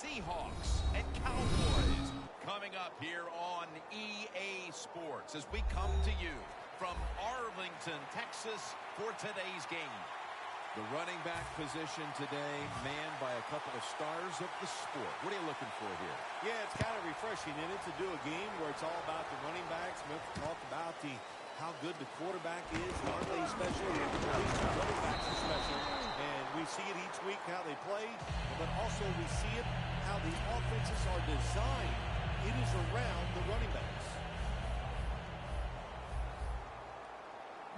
Seahawks and Cowboys coming up here on EA Sports as we come to you from Arlington, Texas for today's game. The running back position today manned by a couple of stars of the sport. What are you looking for here? Yeah, it's kind of refreshing in it to do a game where it's all about the running backs. We've talked about how good the quarterback is. Are they special? These running backs are special. And we see it each week how they play, but also we see it how the offenses are designed. It is around the running backs.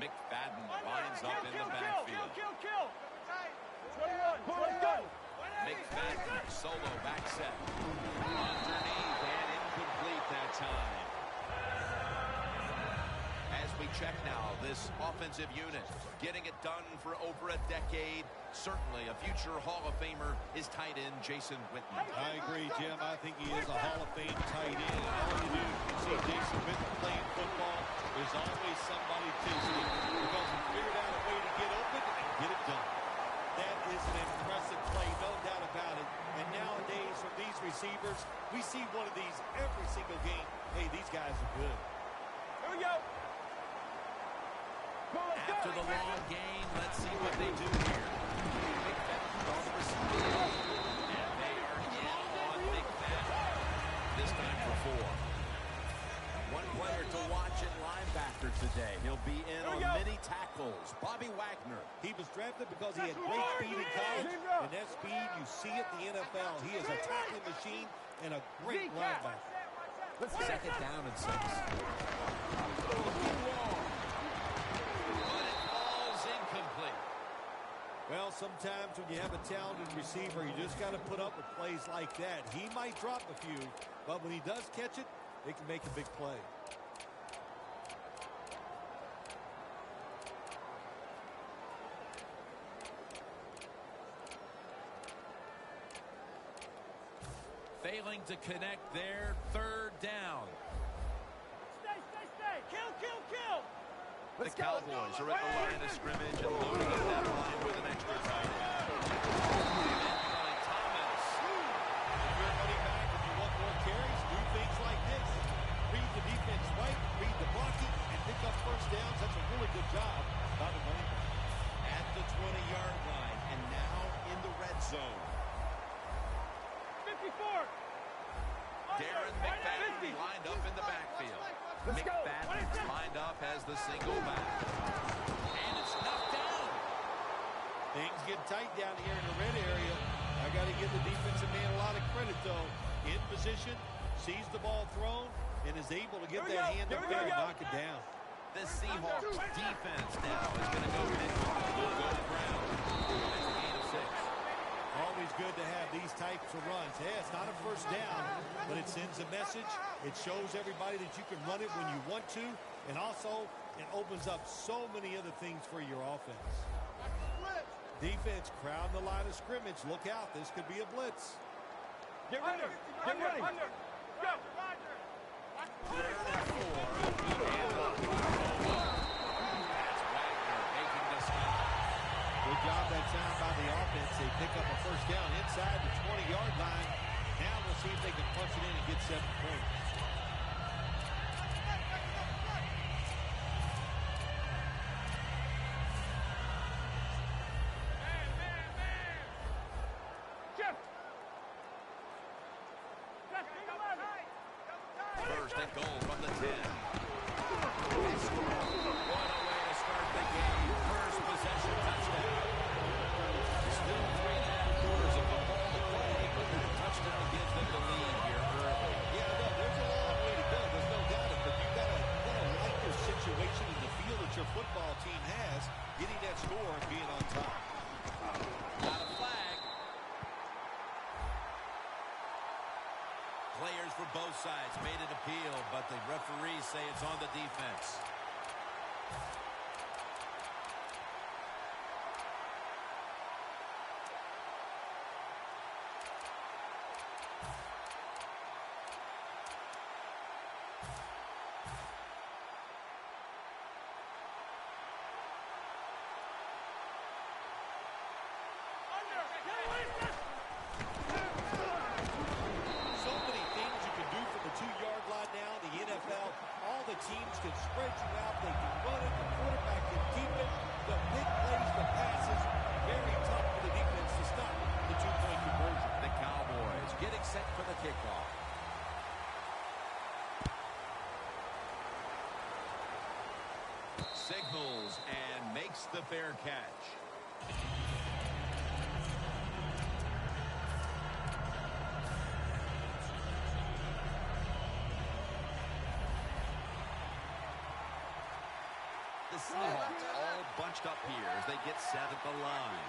McFadden lines up in the backfield. McFadden solo back set. Underneath and incomplete that time. As we check now, this offensive unit getting it done for over a decade. Certainly a future Hall of Famer is tight end Jason Witten. I agree, Jim. I think he is a Hall of Fame tight end. All you do to see Jason Witten playing football, there's always somebody chasing him because he figured out a way to get open and get it done. That is an impressive play, no doubt about it. And nowadays, from these receivers, we see one of these every single game. Hey, these guys are good. Here we go. After the long game, let's see what they do here. McFadden on the receiver. And they are in on McFadden. This time for 4. One player to watch at linebacker today. He'll be in on many tackles. Bobby Wagner. He was drafted because he had great speed in college, and that speed you see at the NFL. He is a tackling machine and a great linebacker. Let's second down and 6. Well, sometimes when you have a talented receiver, you just got to put up with plays like that. He might drop a few, but when he does catch it, they can make a big play. Failing to connect there, 3rd down. Stay. Kill. The Cowboys are at the line of scrimmage and loading up that line with an extra tight end. Thomas. If you're running back and you want more carries, do things like this. Read the defense right, read the blocking, and pick up first downs. That's a really good job by the running back. At the 20-yard line and now in the red zone. 54. Darren McFadden lined up in the backfield. McFadden lined up as the single back. And it's knocked down. Things get tight down here in the red area. I got to give the defensive man a lot of credit, though. In position, sees the ball thrown, and is able to get that hand up there and knock it down. The Seahawks defense now is going to go nickel. Will go to ground. That's a gain of 6. Always good to have these types of runs. Hey, it's not a first down, but it sends a message. It shows everybody that you can run it when you want to, and also it opens up so many other things for your offense. Defense crowd the line of scrimmage. Look out, this could be a blitz. Get ready. Go. Good job that time by the offense. They pick up a first down inside the 20-yard line. Now we'll see if they can punch it in and get 7 points. First and goal from the 10. What a way to start the game. First possession touchdown. Still 3.5 quarters of the ball to play, but the touchdown gives them the lead here early. Yeah, no, there's a long way to go. There's no doubt it, but you gotta like your situation in the field that your football team has, getting that score and being on top. Got a flag. Players for both sides made an appeal, but the referees say it's on the defense. kickoff. Signals and makes the fair catch. The Seahawks all bunched up here as they get set at the line.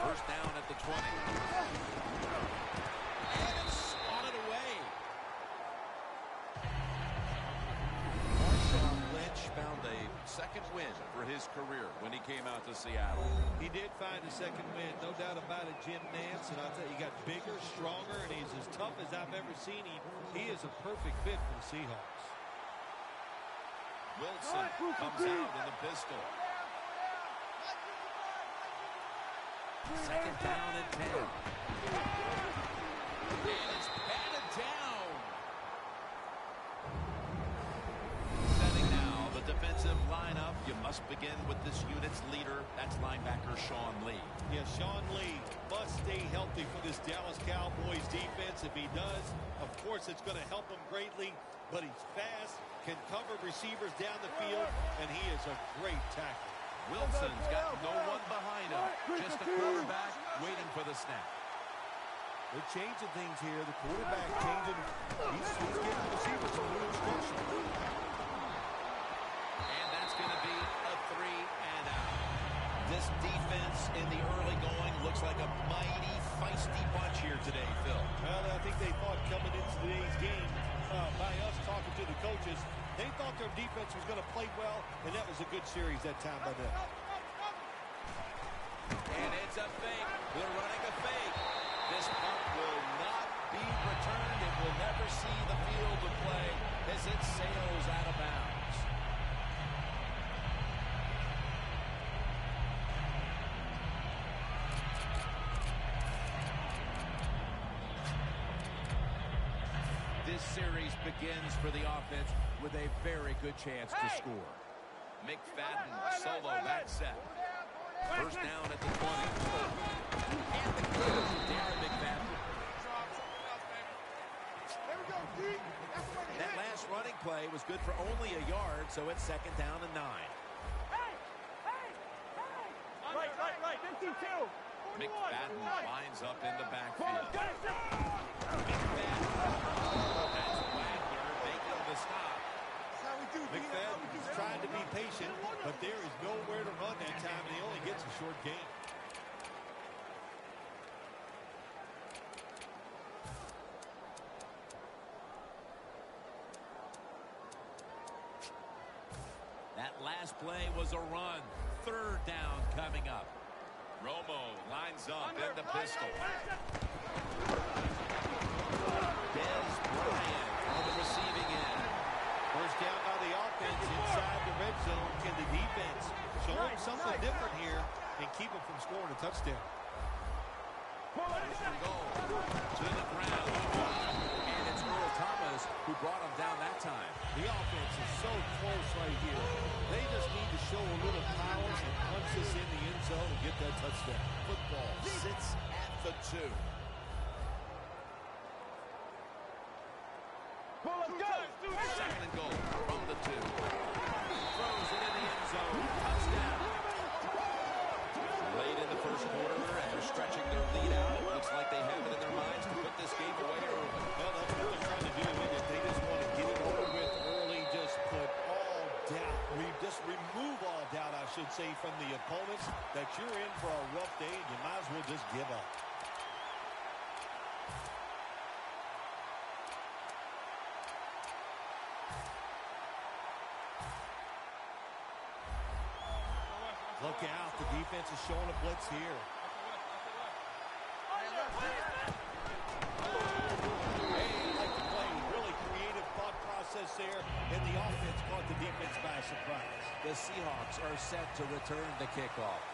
First down at the 20. And it's swatted away. Marshawn Lynch found a second win for his career when he came out to Seattle. He did find a second win, no doubt about it, Jim Nance. And I'll tell you, he got bigger, stronger, and he's as tough as I've ever seen him. He is a perfect fit for the Seahawks. Wilson comes out in the pistol. Second down and 10. And it's batted down. Setting now the defensive lineup. You must begin with this unit's leader. That's linebacker Sean Lee. Yeah, Sean Lee must stay healthy for this Dallas Cowboys defense. If he does, of course, it's going to help him greatly. But he's fast, can cover receivers down the field, and he is a great tackler. Wilson's got no one behind him. Just a quarterback waiting for the snap. They're changing things here. The quarterback changing. He's getting the receivers some new instruction. And that's going to be a 3 and out. This defense in the early going looks like a mighty feisty bunch here today, Phil. Well, I think they thought coming into today's game, by us talking to the coaches, they thought their defense was going to play well, and that was a good series that time by them. And it's a fake. They're running a fake. This punt will not be returned. It will never see the field of play as it sails out of bounds. This series begins for the offense with a very good chance to score. McFadden solo back set. First down at the 20. And the clear to Darren McFadden. That last running play was good for only a yard, so it's second down and 9. Right, 52. McFadden lines up in the backfield. That's Wagner making the stop. McFadden's trying to be patient, but there is nowhere to run that time, and he only gets a short gain. That last play was a run. Third down coming up. Romo lines up in the pistol. Dez Bryant on the receiving end. First down by the offense inside the red zone. Can the defense show them something different here and keep them from scoring a touchdown? First and goal to the ground. And it's Earl Thomas who brought him down that time. The offense is so close right here. They just need to show a little power and punch this in the end zone and get that touchdown. Football sits at the 2. Second and goal from the 2. Throws it in the end zone. Touchdown. Late in the first quarter, and they're stretching their lead out. It looks like they have it in their minds to put this game away early. Well, that's what they're trying to do. They just want to get it over with early, just put all doubt. Just remove all doubt, I should say, from the opponents that you're in for a rough day, and you might as well just give up. Look out, the defense is showing a blitz here. Really creative thought process there, and the offense caught the defense by surprise. The Seahawks are set to return the kickoff.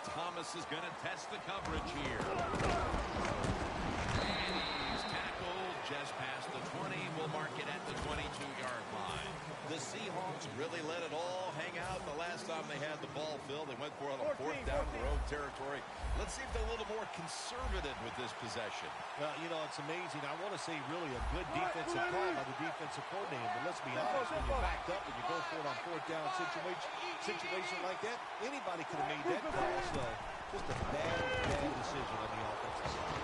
Thomas is going to test the coverage here. And he's tackled just past the 20. We'll mark it at the 22-yard line. The Seahawks really let it all hang out the last time they had the ball, Phil. They went for it on a fourth down in their own territory. Let's see if they're a little more conservative with this possession. Well, you know, it's amazing. I want to say really a good defensive call by the defensive coordinator, but let's be honest, when you're backed up and you go for it on fourth down situation like that, anybody could have made that call. So just a bad decision on the offensive side.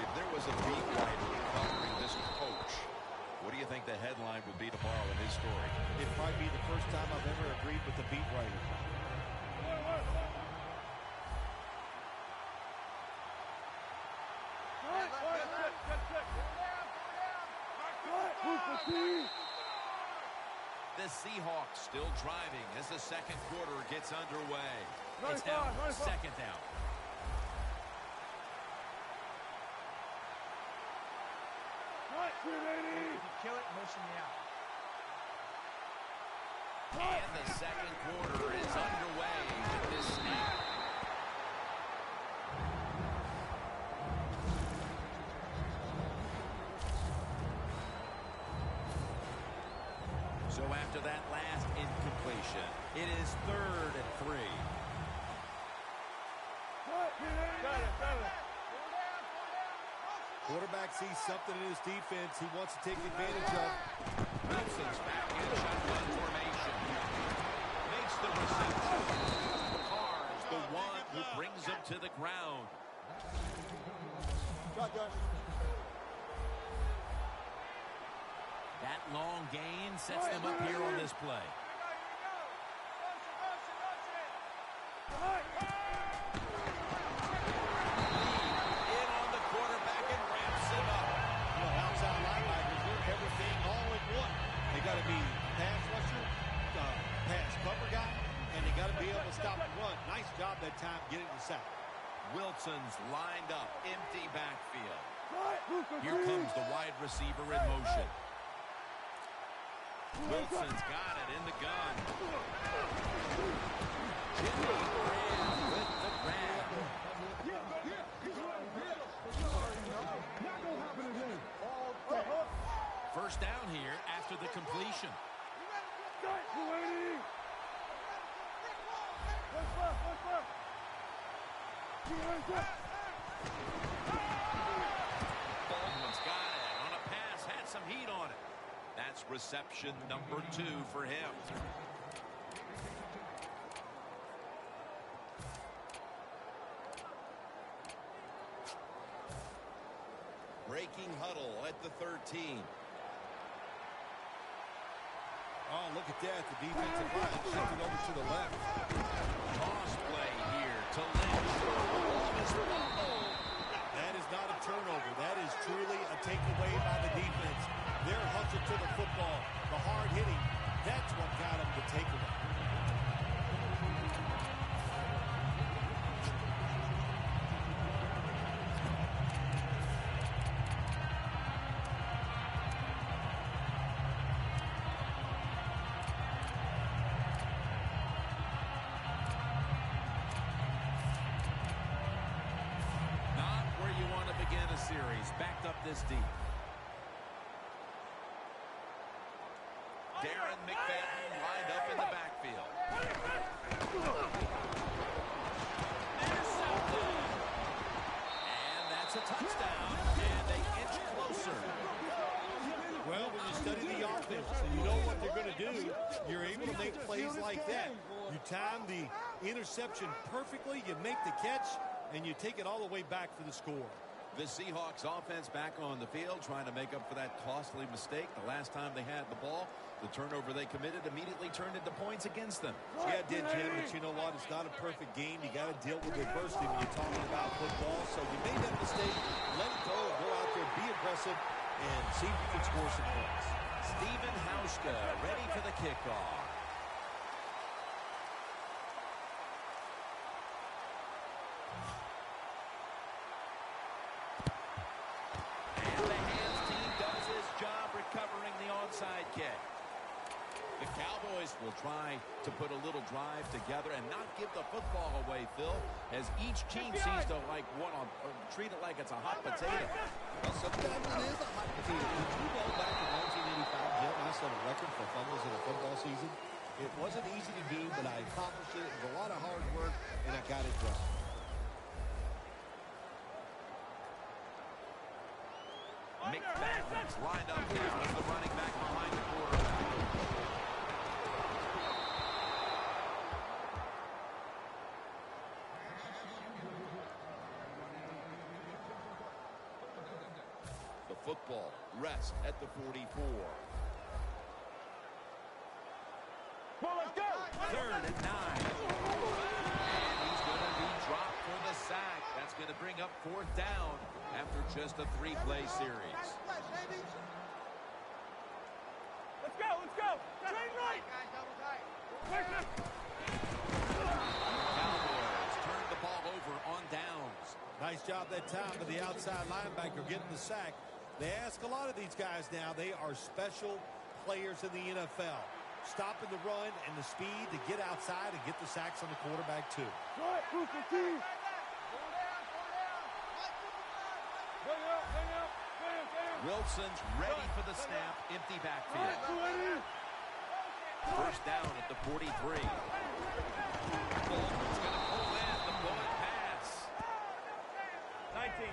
If there was a beat writer covering this coach, what do you think the headline would be tomorrow in his story? It'd probably be the first time I've ever agreed with the beat writer. The Seahawks still driving as the second quarter gets underway. It's now second down. If you kill it, motion me out. And the second quarter is underway with this snap. So after that last incompletion, it is 3rd and 3. Got it. Quarterback sees something in his defense he wants to take advantage of. Wilson's back in shotgun formation. Makes the reception. Carr's the one who brings him to the ground. That long gain sets them up here on this play. Got to be pass rusher, pass cover guy, and they got to be able to stop the run. Nice job that time getting the sack. Wilson's lined up, empty backfield. Here comes the wide receiver in motion. Wilson's got it in the gun. Jimmy Graham with the grab. First down here after the completion. Baldwin's got it on a pass, had some heat on it. That's reception number 2 for him. Breaking huddle at the 13. Oh, look at that. The defensive line shifted over to the left. Toss play here to Lynch. That is not a turnover. That is truly a takeaway by the defense. Their hustle to the football, the hard hitting, that's what got them the takeaway. Series backed up this deep. Darren McFadden lined up in the backfield. And that's a touchdown, and they inch closer. Well, when you study the offense and you know what they're going to do, you're able to make plays like that. You time the interception perfectly, you make the catch, and you take it all the way back for the score. The Seahawks offense back on the field trying to make up for that costly mistake the last time they had the ball. The turnover they committed immediately turned into points against them. Yeah, it did, Jim, but you know what? It's not a perfect game. You got to deal with adversity when you're talking about football. So you made that mistake, let it go, go out there, be aggressive, and see if you can score some points. Stephen Hauschka ready for the kickoff. Onside kick. The Cowboys will try to put a little drive together and not give the football away, Phil, as each team seems to treat it like it's a hot potato. Well, sometimes it is a hot potato. Did you go back in 1985, Jim? I set a record for fumbles in a football season. It wasn't easy to do, but I accomplished it. It was a lot of hard work, and I got it done. McFadden's lined up now as the running back behind the quarterback. The football rests at the 44. Well, let's go. 3rd and 9. And he's going to be dropped for the sack. That's going to bring up 4th down after just a 3-play series. Let's go. Let's go. Train right. Cowboys turn the ball over on downs. Nice job that time for the outside linebacker getting the sack. They ask a lot of these guys now. They are special players in the NFL. Stopping the run and the speed to get outside and get the sacks on the quarterback, too. Wilson's ready for the snap. Empty backfield. 1st down at the 43. Baldwin's going to pull in the bullet pass. 19.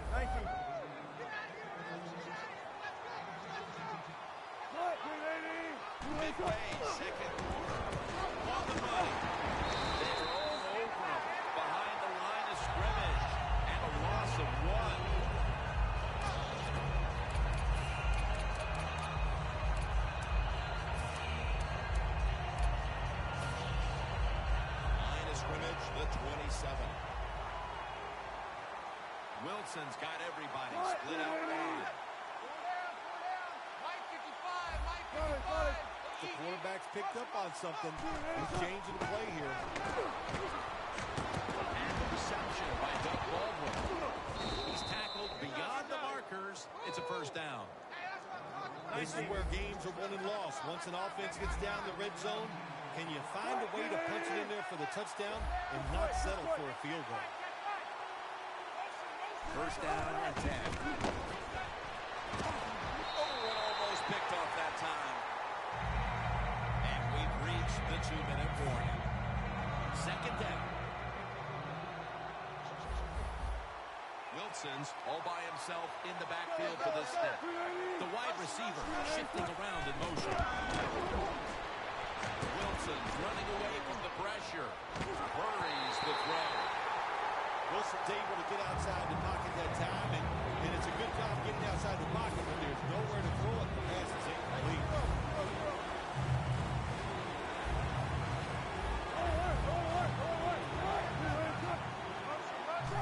Midway, 2nd quarter. On the money. They're all over him. Behind the line of scrimmage. And a loss of 1. Line of scrimmage, the 27. Wilson's got everybody split out wide. The quarterback's picked up on something. He's changing the play here. And the reception by Doug Baldwin. He's tackled beyond the markers. It's a 1st down. This is where games are won and lost. Once an offense gets down the red zone, can you find a way to punch it in there for the touchdown and not settle for a field goal? 1st down and 10. Oh, it almost picked off that time. And we've reached the 2-minute warning. 2nd down. Wilson's all by himself in the backfield for the snap. The wide receiver shifting around in motion. Wilson's running away from the pressure. Hurries the throw. Wilson's able to get outside the pocket that time, and it's a good job getting outside the pocket, but there's nowhere to throw it. The pass is incomplete.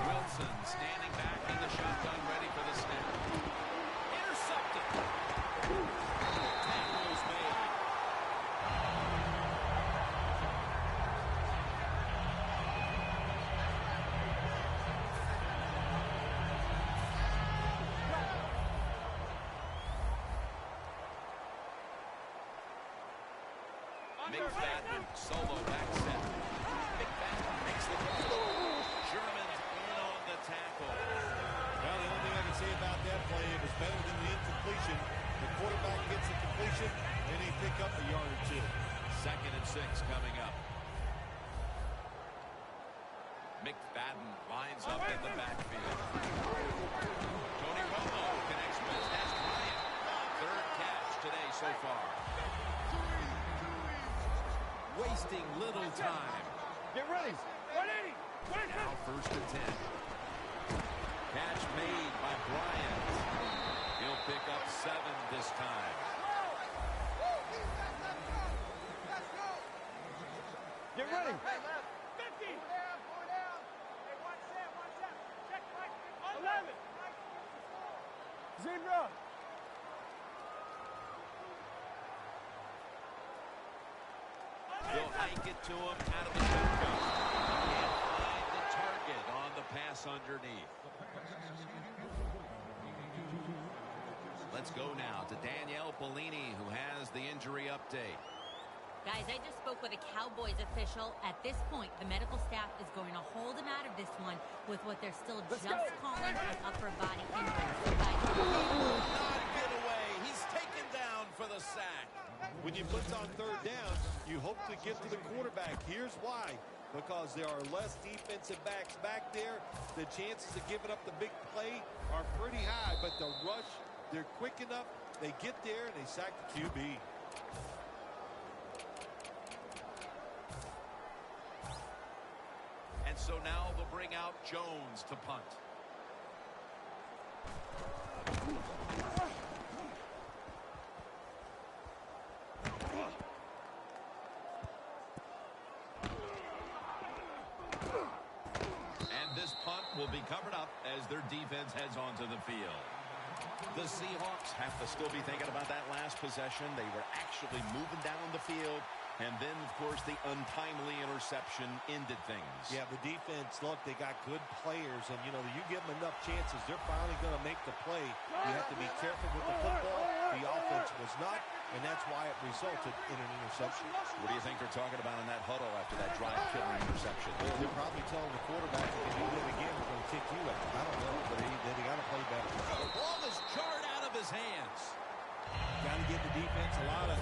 Wilson standing back in the shotgun, ready for the snap. Intercepted. Tackles made. McFadden solo back set. McFadden makes the catch. Sherman's in on the tackle. Well, the only thing I can say about that play, it was better than the incompletion. The quarterback gets a completion, and they pick up a yard or 2. 2nd and 6 coming up. McFadden lines up in the backfield. Tony Romo connects with Des Bryant. 3rd catch today so far. Wasting little time. Get ready. 180. Now 1st and 10. Catch made by Bryant. He'll pick up 7 this time. Get ready. 50. 11. Zebra. They'll hike it to him out of the shotgun. Can't find the target on the pass underneath. Let's go now to Danielle Bellini, who has the injury update. Guys, I just spoke with a Cowboys official. At this point, the medical staff is going to hold him out of this one with what they're still just calling an upper body injury. So guys, Not a getaway. He's taken down for the sack. When you blitz on third down, you hope to get to the quarterback. Here's why. Because there are less defensive backs back there. The chances of giving up the big play are pretty high. But the rush, they're quick enough. They get there and they sack the QB. And so now they'll bring out Jones to punt. And this punt will be covered up as their defense heads onto the field. The Seahawks have to still be thinking about that last possession. They were actually moving down the field. And then, of course, the untimely interception ended things. Yeah, the defense, look, they got good players. And, you know, you give them enough chances, they're finally going to make the play. You have to be careful with the football. The offense was not, and that's why it resulted in an interception. What do you think they're talking about in that huddle after that drive-killing interception? They're probably telling the quarterback, if you do that again, we're going to kick you out. I don't know, but they got to play better. The ball is jarred out of his hands. Got to give the defense a lot of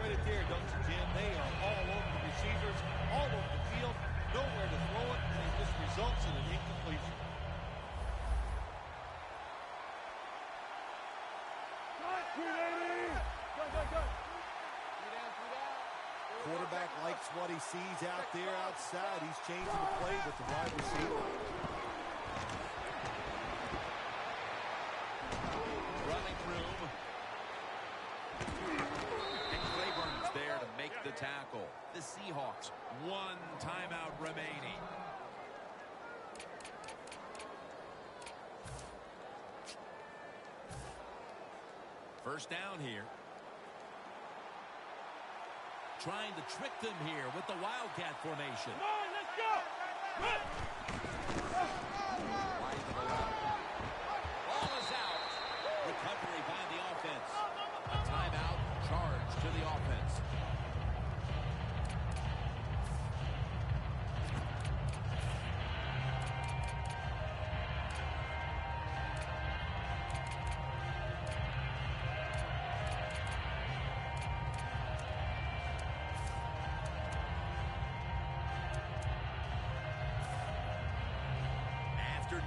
credit there, don't you, Jim? They are all over the receivers, all over the field, nowhere to throw it, and it just results in an incompletion. Quarterback likes what he sees out there outside. He's changing the play with the wide receiver. Running room. And Claiborne's there to make the tackle. The Seahawks, one timeout remaining. First down here. Trying to trick them here with the Wildcat formation. Come on, let's go! Wide to the left. Ball is out. Recovery by the offense. A timeout charge to the offense.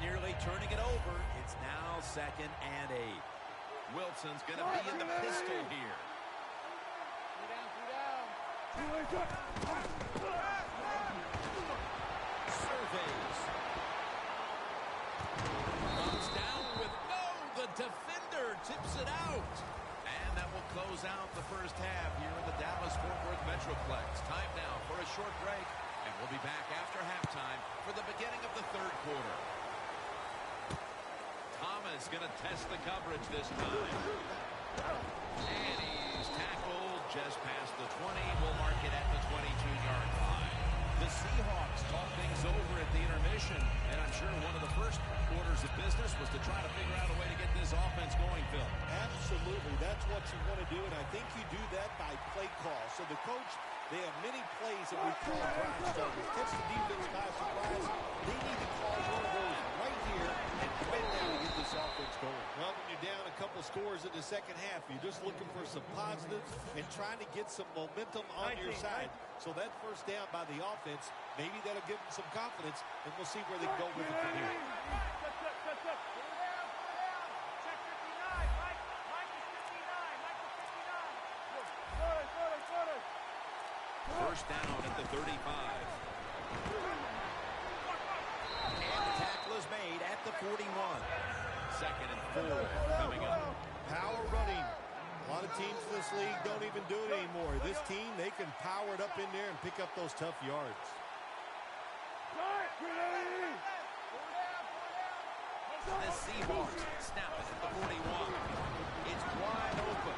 Nearly turning it over. It's now 2nd and 8. Wilson's going to be in the pistol here. Surveys. Runs down with the defender tips it out. And that will close out the first half here in the Dallas-Fort Worth Metroplex. Time now for a short break. And we'll be back after halftime for the beginning of the third quarter. Thomas going to test the coverage this time. And he's tackled just past the 20. We'll mark it at the 22-yard line. The Seahawks talk things over at the intermission. And I'm sure one of the first orders of business was to try to figure out a way to get this offense going, Phil. Absolutely. That's what you want to do. And I think you do that by play call. So the coach, they have many plays that we call drive starters. Catch the defense by surprise. They need to call one of those right here and right now to get this offense going. Well, when you're down a couple scores in the second half, you're just looking for some positives and trying to get some momentum on your side. So that first down by the offense, maybe that'll give them some confidence, and we'll see where they go with it from here. First down at the 35. And the tackle is made at the 41. 2nd and 4 coming up. Power running. A lot of teams in this league don't even do it anymore. This team, they can power it up in there and pick up those tough yards. The Seahawks snap it at the 41. It's wide open.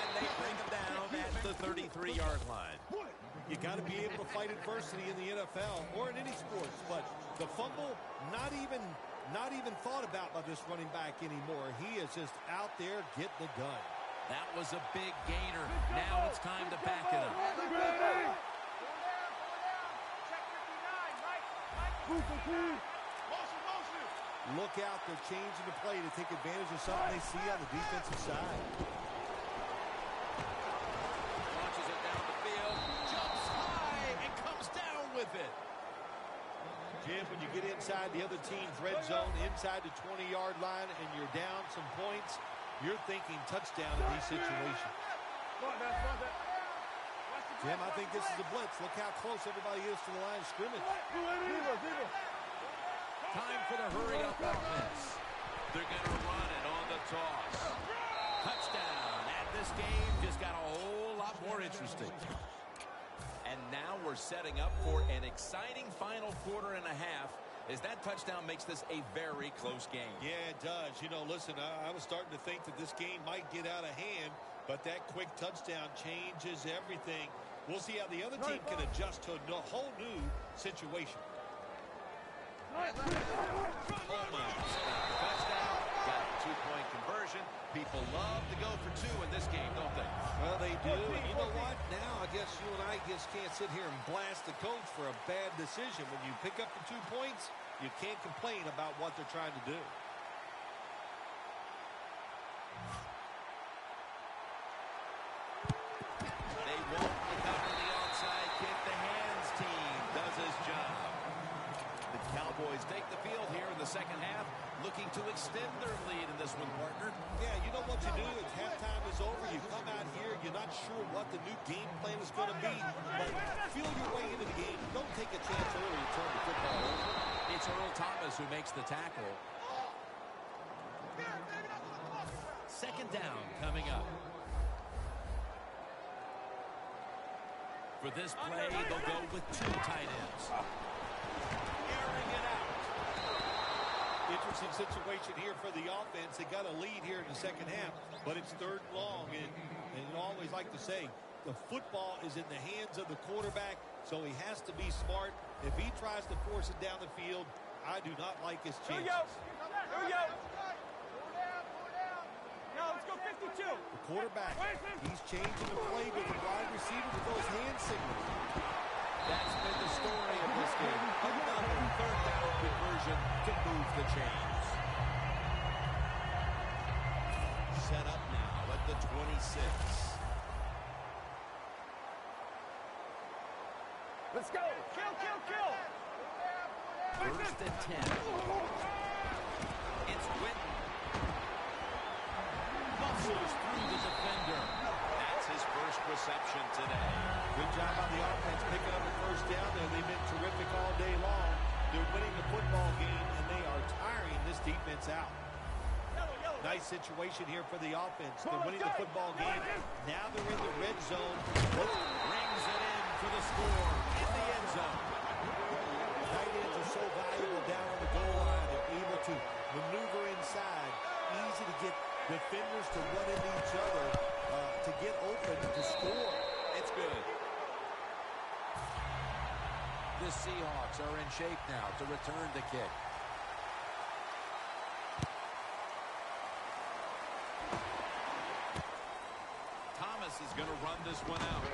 And they bring them down at the 33-yard line. You got to be able to fight adversity in the NFL or in any sports, but the fumble, not even thought about by this running back anymore. He is just out there getting it done. That was a big gainer. Now it's time to back it up. Look out, they're changing the play to take advantage of something they see on the defensive side. Launches it down the field, jumps high, and comes down with it. Jim, when you get inside the other team's red zone, inside the 20-yard line, and you're down some points, you're thinking touchdown in these situations. Jim, I think this is a blitz. Look how close everybody is to the line of scrimmage. Time for the hurry-up offense. They're going to run it on the toss. Touchdown. And this game just got a whole lot more interesting. And now we're setting up for an exciting final quarter and a half as that touchdown makes this a very close game. Yeah, it does. You know, listen, I was starting to think that this game might get out of hand, but that quick touchdown changes everything. We'll see how the other team can adjust to a whole new situation. Almost touchdown, got a two-point conversion. People love to go for two in this game, don't they? Well, they do. And you know what? Now I guess you and I just can't sit here and blast the coach for a bad decision. When you pick up the 2 points, you can't complain about what they're trying to do. They won't recover the onside kick. The hands team does his job. The Cowboys take the field here in the second half, looking to extend their lead in this one, partner. Yeah, you know what you do? If halftime is over, you come out here, you're not sure what the new game plan is going to be, but feel your way into the game. Don't take a chance early to turn the football over. It's Earl Thomas who makes the tackle. Second down coming up. For this play, they'll go with 2 tight ends. Airing it out. Interesting situation here for the offense. They got a lead here in the second half, but it's 3rd and long, and you always like to say, the football is in the hands of the quarterback, so he has to be smart. If he tries to force it down the field, I do not like his chances. Here we go. Now let's go 52. The quarterback, he's changing the play with the wide receiver with those hand signals. That's been the story of this game. Another 3rd down conversion to move the chains. Set up now at the 26. Let's go. Kill. 1st and 10. It's Witten. Muscles through the defender. That's his first reception today. Good job on the offense picking up the 1st down there. They've been terrific all day long. They're winning the football game, and they are tiring this defense out. Nice situation here for the offense. They're winning the football game. Now they're in the red zone. Rings it in for the score in the end zone. Tight ends are so valuable down on the goal line. They're able to maneuver inside. Easy to get defenders to run into each other to get open to score. It's good. The Seahawks are in shape now to return the kick. Thomas is going to run this one out.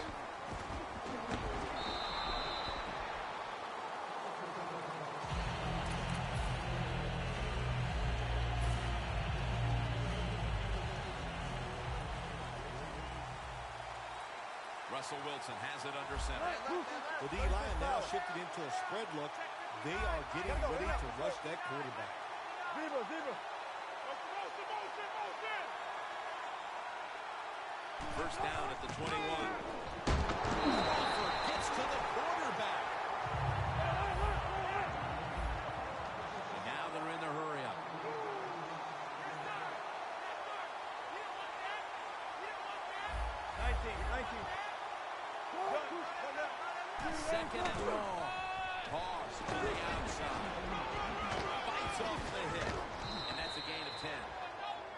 Russell Wilson has it under center. The D-line now shifted into a spread look. They are getting ready to rush that quarterback. Zebra. 1st down at the 21. Crawford gets to the quarterback. And now they're in the hurry-up. Second and long. Toss to the outside. Fights off the hit. And that's a gain of 10.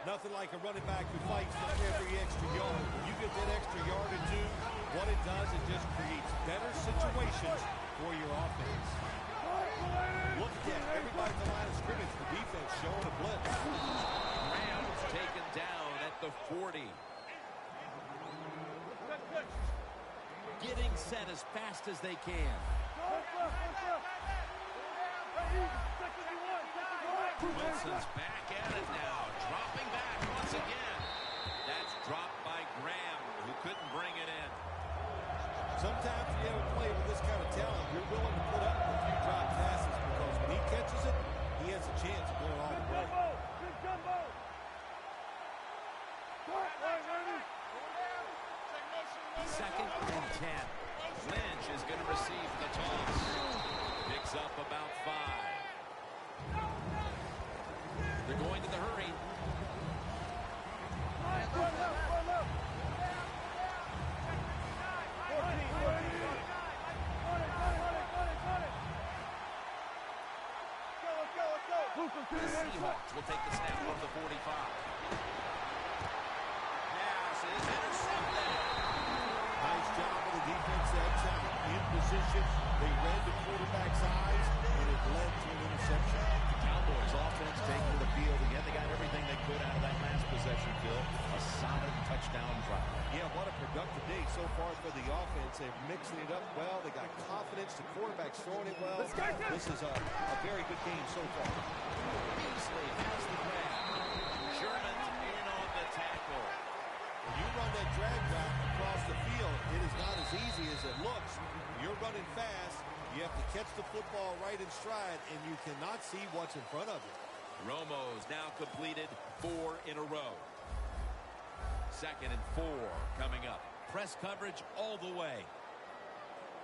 Nothing like a running back who fights for every extra yard. When you get that extra yard or 2, what it does, it just creates better situations for your offense. Look at that. Everybody at the line of scrimmage, the defense showing a blitz. Rams taken down at the 40. Getting set as fast as they can. Wilson's back at it now. Dropping back once again. That's dropped by Graham, who couldn't bring it in. Sometimes when you have a player with this kind of talent, you're willing to put up a few drop passes because when he catches it, he has a chance of going all the way. Second and 10. Lynch is going to receive the toss. Picks up about 5. They're going to the hurry. The Seahawks will take the snap from the 45. Pass is intercepted. Nice job of the defense that time. In position, they read the quarterback's eyes, and it led to an interception. The Cowboys offense taking the field again. They got everything they could out of that last possession, Phil. A solid touchdown drive. Yeah, what a productive day so far for the offense. They're mixing it up well. They got confidence. The quarterback's throwing it well. This is a very good game so far. Beasley has the grab. Sherman's in on the tackle. When you run that drag route across the field, it is not as easy as it looks. You're running fast. You have to catch the football right in stride, and you cannot see what's in front of you. Romo's now completed 4 in a row. Second and 4 coming up. Press coverage all the way.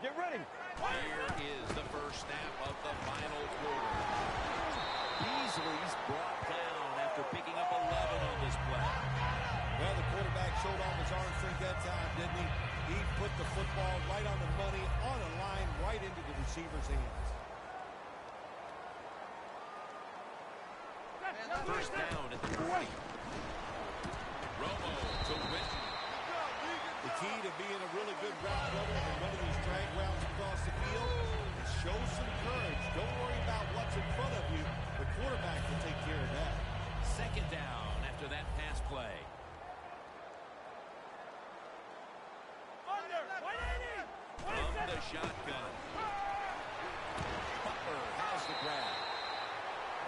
Get ready. Here is the first snap of the final quarter. Beasley's brought down after picking up 11 on this play. Well, the quarterback showed off his arm strength that time, didn't he? He put the football right on the money, on a line, right into the receiver's hands. First down at the 40. Romo to Whitten. The key to being a really good route runner and running these drag routes across the field is show some courage. Don't worry about what's in front of you. The quarterback will take care of that. Second down after that pass play. From the shotgun. Butler has the grab.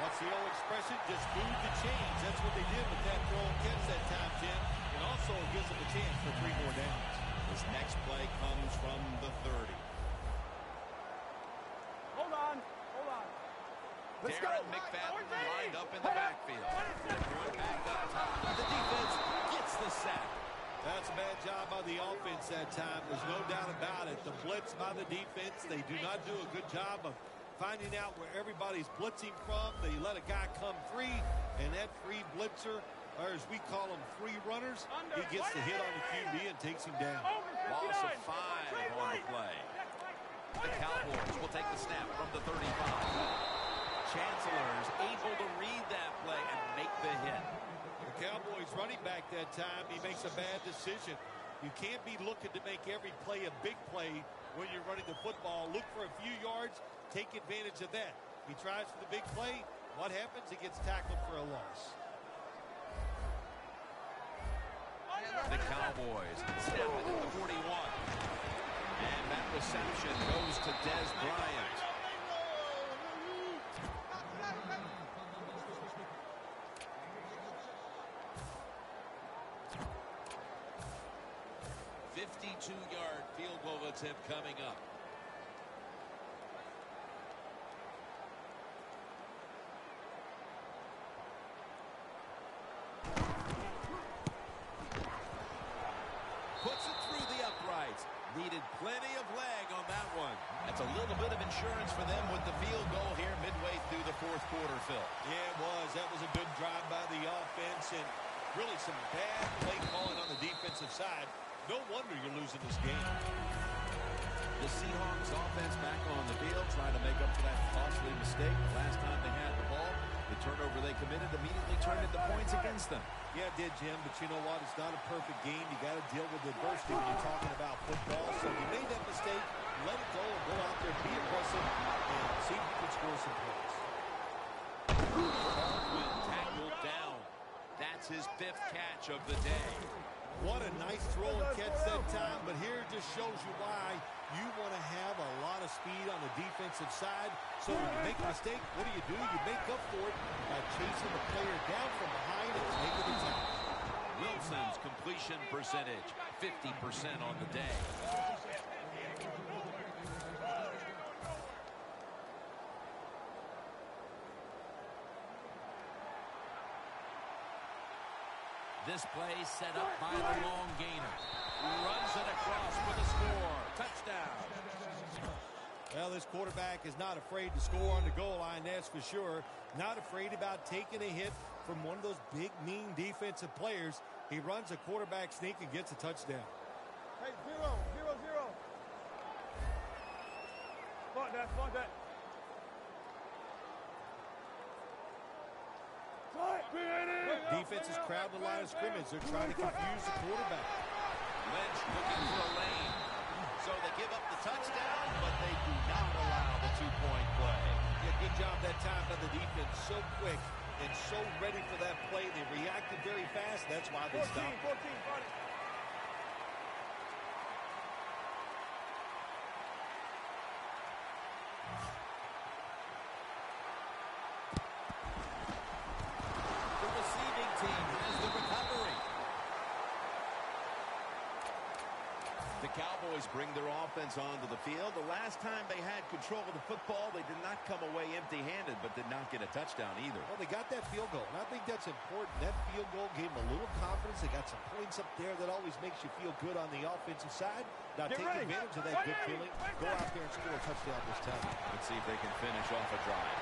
What's the old expression? Just move the chains. That's what they did with that throw and catch that time, Jim. And also it gives them a chance for 3 more downs. This next play comes from the 30. Hold on. Let's Darren go. McFadden lined up in the backfield. Going back up top. The defense gets the sack. That's a bad job by the offense that time. There's no doubt about it. The blitz by the defense, they do not do a good job of finding out where everybody's blitzing from. They let a guy come free, and that free blitzer, or as we call them, free runners, he gets the hit on the QB and takes him down. Loss of 5 on the play. The Cowboys will take the snap from the 35. Chancellor's able to read that play and make the hit. The Cowboys running back that time, he makes a bad decision. You can't be looking to make every play a big play when you're running the football. Look for a few yards, take advantage of that. He tries for the big play. What happens? He gets tackled for a loss. The Cowboys snap it at the 41. And that reception goes to Dez Bryant. .52-yard field goal attempt coming up. Puts it through the uprights. Needed plenty of leg on that one. That's a little bit of insurance for them with the field goal here midway through the 4th quarter, Phil. Yeah, it was. That was a good drive by the offense, and really some bad play calling on the defensive side. No wonder you're losing this game. The Seahawks offense back on the field, trying to make up for that costly mistake. Last time they had the ball, the turnover they committed immediately turned into points against them. Yeah, it did, Jim, but you know what? It's not a perfect game. You got to deal with adversity when you're talking about football. So you made that mistake, let it go, and go out there, be aggressive, and see if you can score some points. Baldwin tackled down. That's his 5th catch of the day. What a nice throw and catch that time, but here just shows you why you want to have a lot of speed on the defensive side. So when you make a mistake, what do? You make up for it by chasing the player down from behind and taking the tackle. Wilson's completion percentage, 50% on the day. This play set up by the long gainer. Runs it across for the score. Touchdown. Well, this quarterback is not afraid to score on the goal line, that's for sure. Not afraid about taking a hit from one of those big, mean defensive players. He runs a quarterback sneak and gets a touchdown. Hey, 0, 0, 0. Spot that. Defense is crowding the line of scrimmage. They're trying to confuse the quarterback. Lynch looking for a lane. So they give up the touchdown, but they do not allow the two-point play. Yeah, good job that time by the defense. So quick and so ready for that play. They reacted very fast. That's why they stopped. 14, got it. Cowboys bring their offense onto the field. The last time they had control of the football, they did not come away empty-handed, but did not get a touchdown either. Well, they got that field goal, and I think that's important. That field goal gave them a little confidence. They got some points up there that always makes you feel good on the offensive side. Now take advantage of that good feeling. Go out there and score a touchdown this time. Let's see if they can finish off a drive.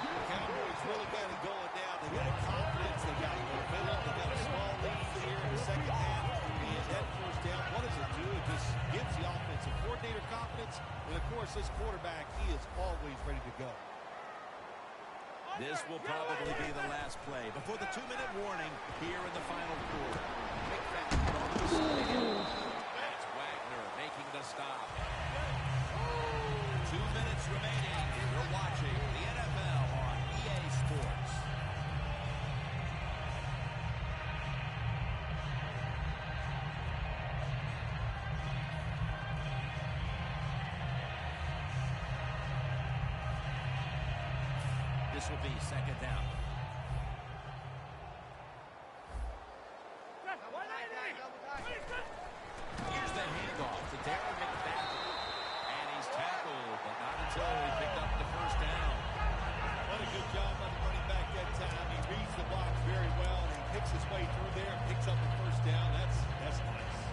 The Cowboys really got it going now. They got confidence. They got momentum. They got a small lead here in the second half. That first down, what does it do? It just gives the offensive coordinator confidence. And, of course, this quarterback, he is always ready to go. This will probably be the last play before the 2-minute warning here in the final quarter. That's Wagner making the stop. 2 minutes remaining. You're watching the NFL on EA Sports. This will be second down. Here's the handoff to Darren McFadden. And he's tackled, but not until he picked up the first down. What a good job by the running back that time. He reads the box very well, and he picks his way through there and picks up the first down. That's nice.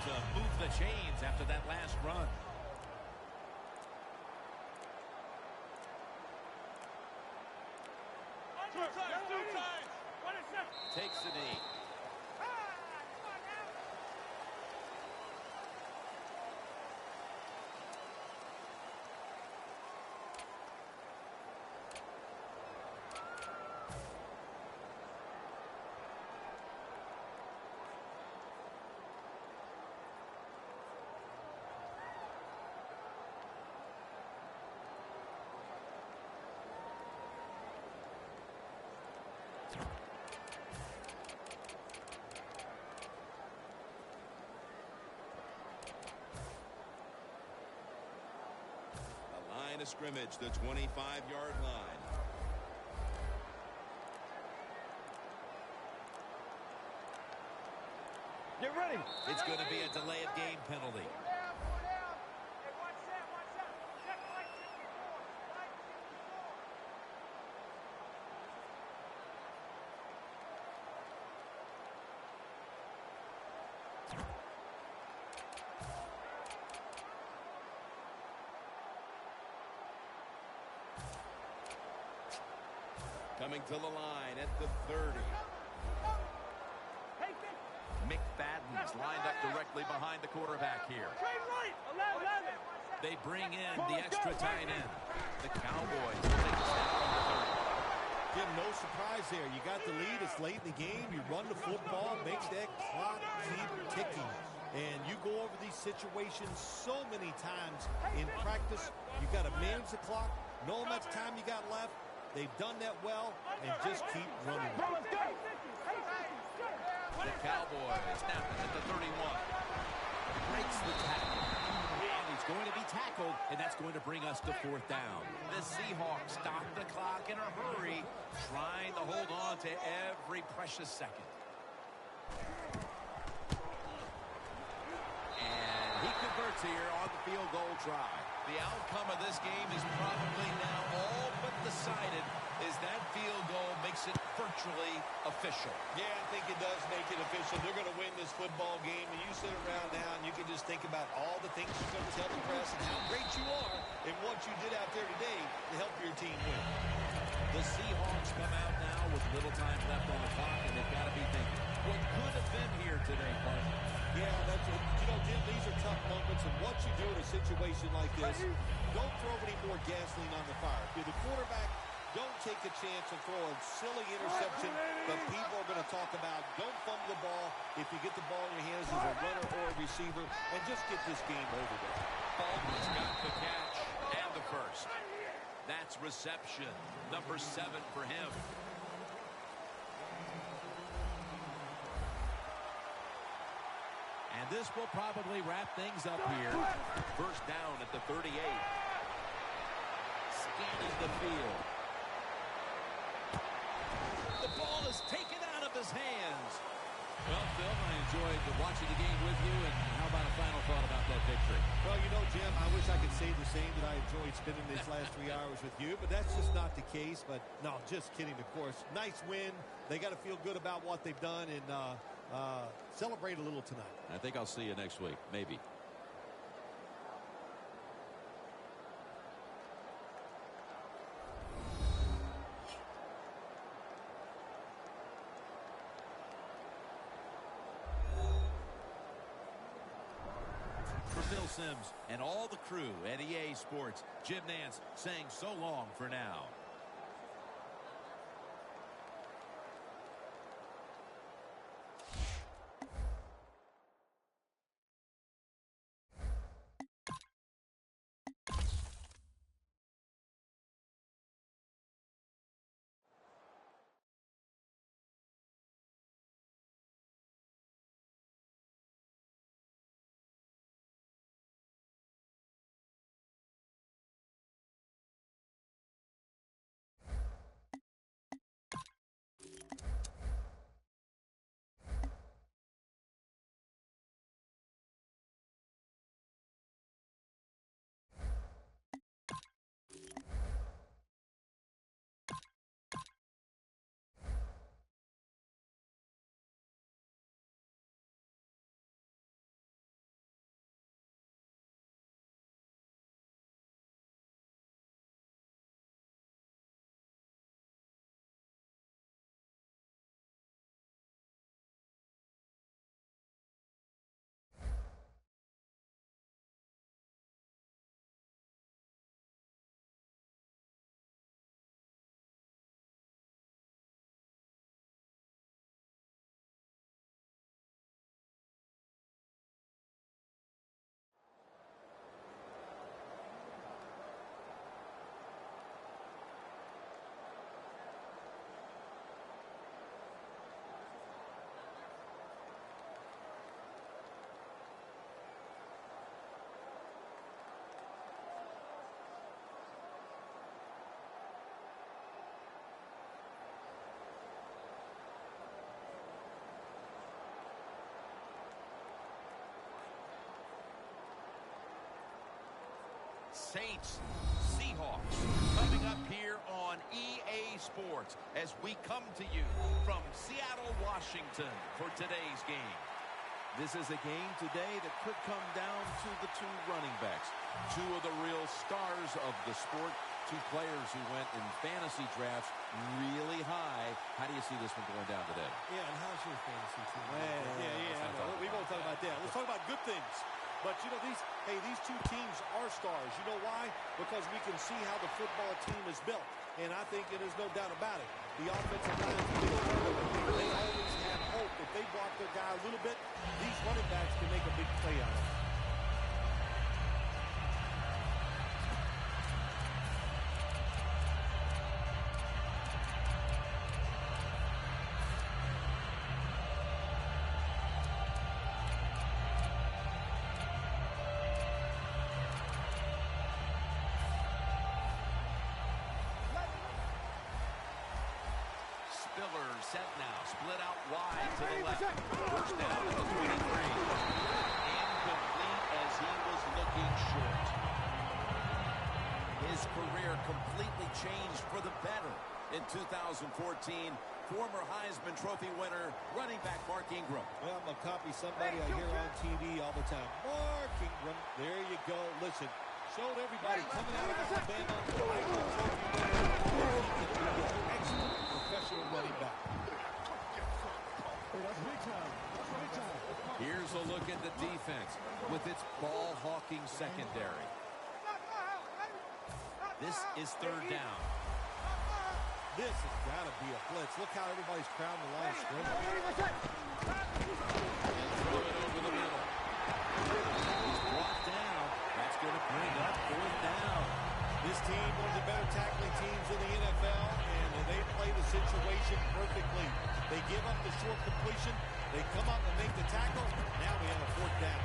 To move the chains after that last run. Takes the knee. To scrimmage, the 25-yard line. Get ready. It's going to be a delay of game penalty. Coming to the line at the 30. McFadden's lined up directly behind the quarterback here. They bring in the extra tight end. The Cowboys take a snap from the 30. Jim, no surprise there. You got the lead. It's late in the game. You run the football, makes that clock keep ticking. And you go over these situations so many times in practice. You got to manage the clock, know how much time you got left. They've done that well, and just keep running. The Cowboys snap it at the 31. Breaks the tackle. And he's going to be tackled, and that's going to bring us to 4th down. The Seahawks stop the clock in a hurry, trying to hold on to every precious second. And he converts here on the field goal try. The outcome of this game is probably now all but decided, as that field goal makes it virtually official. Yeah, I think it does make it official. They're going to win this football game, and you sit around now and you can just think about all the things you're going to tell the press and how great you are and what you did out there today to help your team win. The Seahawks come out now with little time left on the clock, and they've got to be thinking, what could have been here today, Clark? Yeah, that's what, Jim, these are tough moments, and what you do in a situation like this, don't throw any more gasoline on the fire. If you're the quarterback, don't take a chance and throw a silly interception that people are going to talk about. Don't fumble the ball if you get the ball in your hands as a runner or a receiver, and just get this game over with. Baldwin's got the catch and the first. That's reception, number 7 for him. And this will probably wrap things up here. First down at the 38. Scanning the field. The ball is taken out of his hands. Well, Phil, I enjoyed watching the game with you, and how about a final thought about that victory? Well, Jim, I wish I could say the same, that I enjoyed spending these last 3 hours with you, but that's just not the case. But, no, just kidding, of course. Nice win. They got to feel good about what they've done and celebrate a little tonight. I think I'll see you next week, maybe. Phil Simms and all the crew at EA Sports, Jim Nantz saying so long for now. Saints, Seahawks, coming up here on EA Sports as we come to you from Seattle, Washington for today's game. This is a game today that could come down to the 2 running backs, 2 of the real stars of the sport, 2 players who went in fantasy drafts really high. How do you see this one going down today? Yeah, and how's your fantasy team? We won't talk about that. Let's talk about good things. But, these 2 teams are stars. You know why? Because we can see how the football team is built. And I think there's no doubt about it. the offensive line is getting better. They always have hope. If they block their guy a little bit, these running backs can make a big play out of it. Spiller set now, split out wide to the left. First down at the 23. Incomplete as he was looking short. His career completely changed for the better in 2014. Former Heisman Trophy winner, running back Mark Ingram. Well, I'm going to copy somebody I hear on TV all the time. Mark Ingram. There you go. Listen, showed everybody coming out of Alabama, Heisman Trophy winner, that he can be an excellent professional running back. Here's a look at the defense with its ball-hawking secondary. This is third down. This has got to be a blitz. Look how everybody's crowding the line of scrimmage. And throw it over the middle. He's brought down. That's going to bring up fourth down. This team, one of the better tackling teams in the NFL, and they play the situation perfectly. They give up the short completion. They come up and make the tackle. Now we have a fourth down.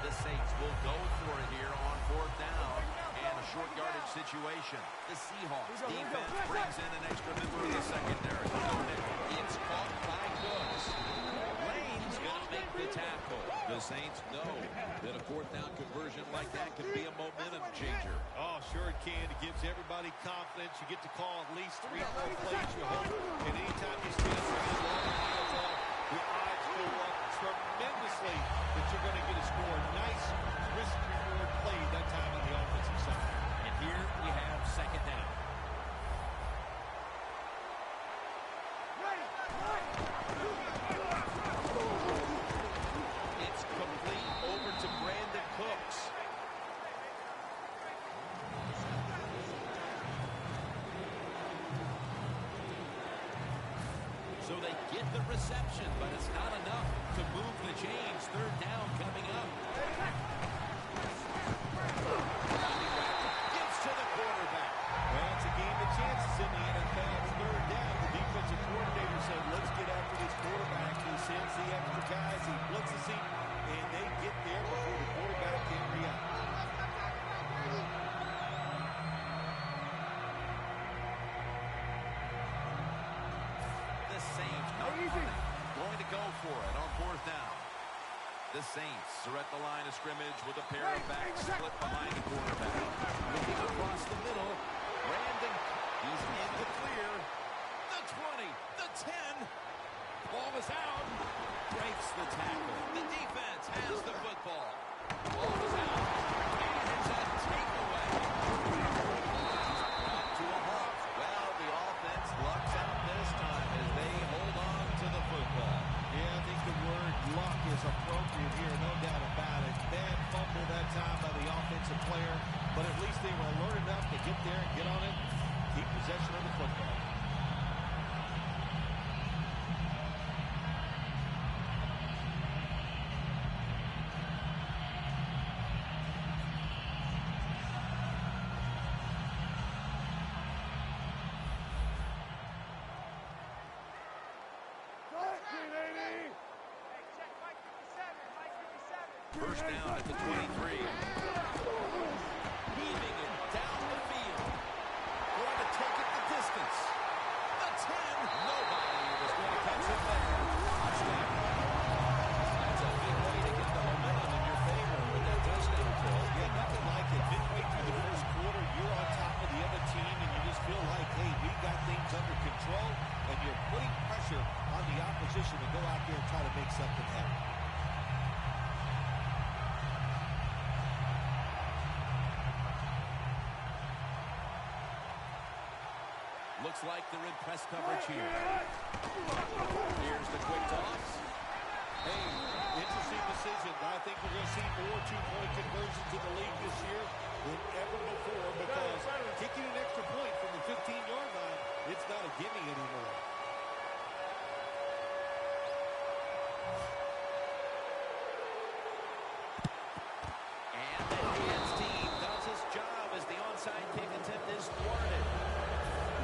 The Saints will go for it here on fourth down and a short yardage situation. The Seahawks defense brings in an extra member of the secondary. It's caught by Cooks. Lane's going to make the tackle. The Saints know that a fourth down conversion like that can be a momentum changer. Oh, sure it can. It gives everybody confidence. You get to call at least 3 more plays, you hope. And anytime you stand for the long NFL, the odds go up tremendously that you're going to get a score. Nice risk-reward play that time on the offensive side. And here we have second down. It's complete over to Brandon Cooks. So they get the reception, but it's not enough to move the chains. Third down coming up. Gives to the quarterback. Well, it's a game of chances in the NFL. It's third down. The defensive coordinator said, let's get after this quarterback. He sends the extra guys. He blitzes him, and they get there before the quarterback can react. The Saints going to go for it on fourth down. The Saints are at the line of scrimmage with a pair of backs split behind the quarterback. Looking across the middle, Brandon, he's in the clear. The 20, the 10. Ball is out. Breaks the tackle. The defense has the football. Ball is out. And it's a takeaway. Brought to a halt. Well, the offense lucks out this time as they hold on to the football. Yeah, I think the word luck is appropriate here, no doubt about it. Bad fumble that time by the offensive player, but at least they were alert enough to get there and get on it, keep possession of the football. First down at the 23. Heaving it down the field. Going to take it the distance. The 10. Nobody was going to catch it there. Touchdown. That's a big way to get the momentum in your favor with that touchdown, Phil. Yeah, nothing like it. Midway through the first quarter, you're on top of the other team, and you just feel like, hey, we got things under control, and you're putting pressure on the opposition to go out there and try to make something happen. Looks like they're in press coverage here. Here's the quick toss. Hey, interesting decision. I think we're going to see more two-point conversions in the league this year than ever before because kicking an extra point from the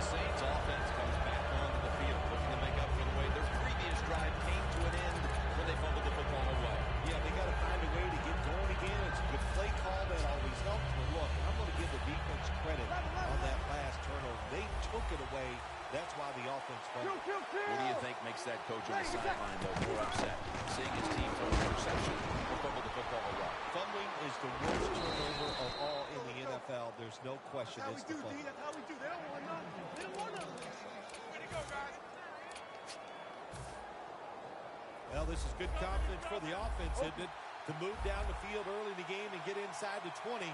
The Saints offense comes back onto the field, looking to make up for the way their previous drive came to an end when they fumbled the football away. Yeah, they got to find a way to get going again. It's a good play call. That always helps. But look, I'm going to give the defense credit on that last turnover. They took it away. That's why the offense fumbled. What do you think makes that coach on the sideline, though, more upset? Seeing his team throw an interception or fumble the football away? Fumbling is the worst turnover of all in the NFL. There's no question it's the fumble. That's how we do. They don't want nothing. They don't want nothing. Way to go, guys. Well, this is good confidence for the offense, isn't it? To move down the field early in the game and get inside the 20.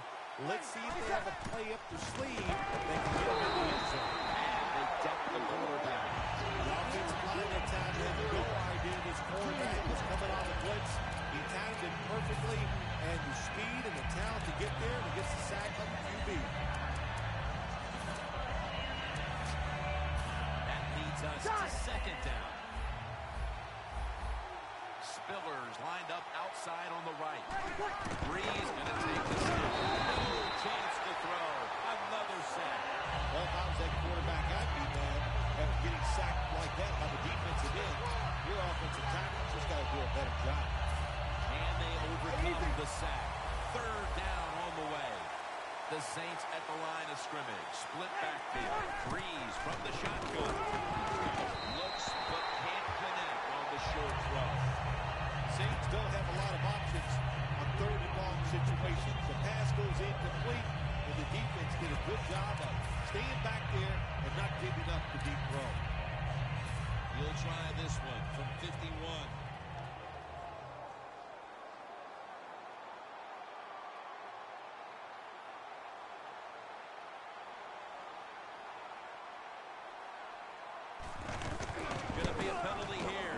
Let's see if they have a play up their sleeve that can get them in the end zone. And they deck the quarterback. The offensive line that time had no idea this quarterback was coming on the blitz. He timed it perfectly, and the speed and the talent to get there, and he gets the sack on the QB. That leads us to second down. Spillers lined up outside on the right. Breeze going to take the snap. No chance to throw. Another sack. Well, if I was that quarterback, I'd be mad after getting sacked like that by the defensive end. Your offensive tackles just got to do a better job. And they overcome the sack. Third down on the way. The Saints at the line of scrimmage. Split backfield. Breeze from the shotgun. Looks but can't connect on the short throw. Saints don't have a lot of options on third and long situations. The pass goes incomplete, and the defense did a good job of staying back there and not giving up the deep throw. He'll try this one from 51. Going to be a penalty here.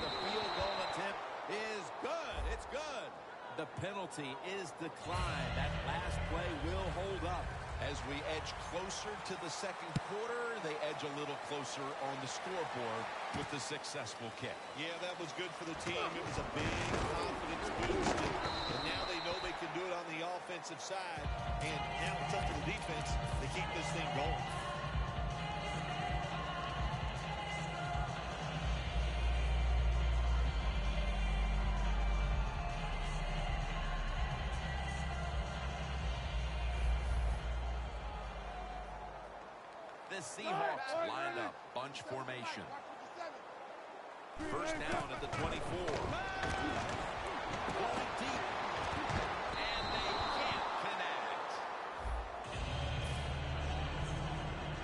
The field goal attempt is good. It's good. The penalty is declined. That last play will hold up. As we edge closer to the second quarter, they edge a little closer on the scoreboard with the successful kick. Yeah, that was good for the team. It was a big confidence boost, and now they know they can do it on the offensive side, and now it's up to the defense to keep this thing going. The Seahawks lined up, bunch formation. First down at the 24. Going deep. And they can't connect.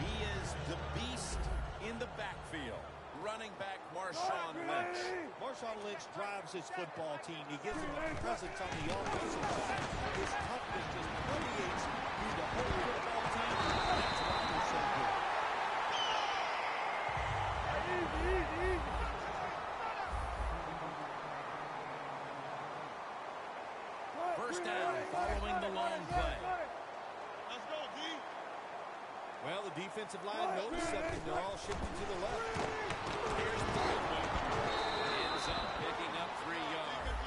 He is the beast in the backfield. Running back Marshawn Lynch. Marshawn Lynch drives his football team. He gives them a presence on the offensive side. His toughness just permeates through the whole football team. That's why they're so good. First down following the long play. Let's go, D. Well, the defensive line noticed something. They're all shifting to the left. Here's the good one. Ends up picking up 3 yards.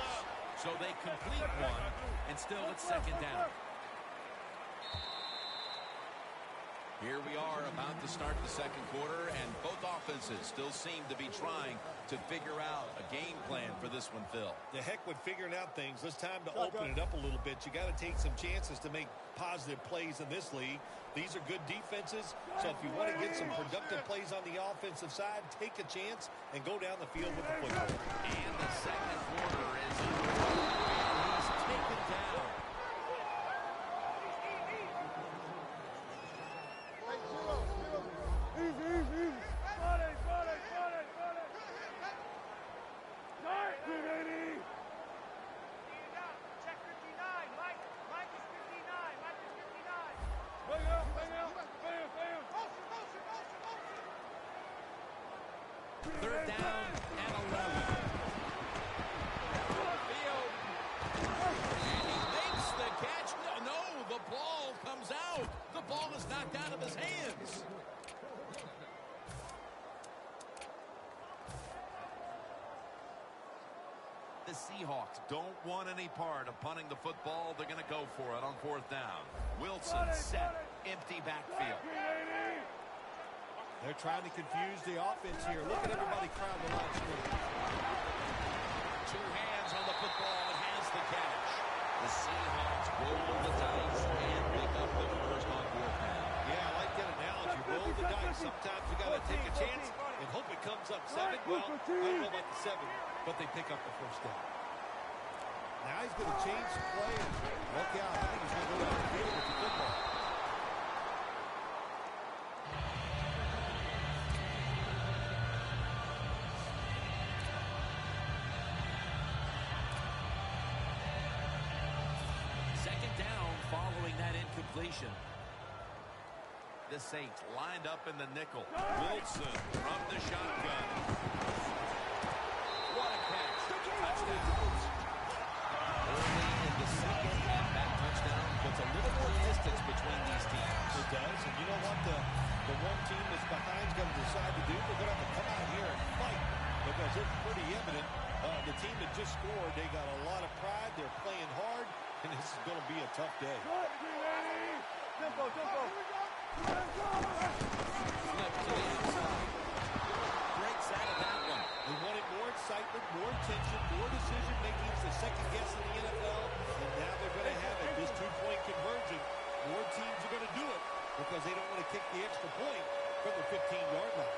So they complete one, and still it's second down. Here we are about to start the second quarter, and both offenses still seem to be trying to figure out a game plan for this one, Phil. The heck with figuring out things. It's time to open it up a little bit. You got to take some chances to make positive plays in this league. These are good defenses, so if you want to get some productive plays on the offensive side, take a chance and go down the field with the football. And the second quarter is underway, and he's taken down. Third down and 11. Field. And he makes the catch. No, the ball comes out. The ball is knocked out of his hands. The Seahawks don't want any part of punting the football. They're going to go for it on fourth down. Wilson set. Empty backfield. They're trying to confuse the offense here. Look at everybody crowd the line scrimmage. Two hands on the football and has the catch. The Seahawks roll the dice and pick up the first on fourth down. Yeah, I like that analogy. Roll the dice. Sometimes you got to take a chance and hope it comes up 7. Well, I don't know about the 7, but they pick up the first down. Now he's going to change the play. Look out. I think he's going to go down the field with the football. Second down following that incompletion. The Saints lined up in the nickel. Wilson from the shotgun. What a catch. Touchdown. Early in the second, and that touchdown puts a little more distance between these teams. It does, and you know what? The one team that's behind is going to decide to do. They're going to have to come out here and fight because it's pretty evident. The team that just scored, they got a lot of pride. They're playing hard, and this is going to be a tough day. Tempo, tempo. Flip to the inside. Breaks out of that one. They wanted more excitement, more tension, more decision-making. It's the second guess in the NFL, and now they're going to have it. This two-point conversion, more teams are going to do it because they don't want to kick the extra point from the 15-yard line.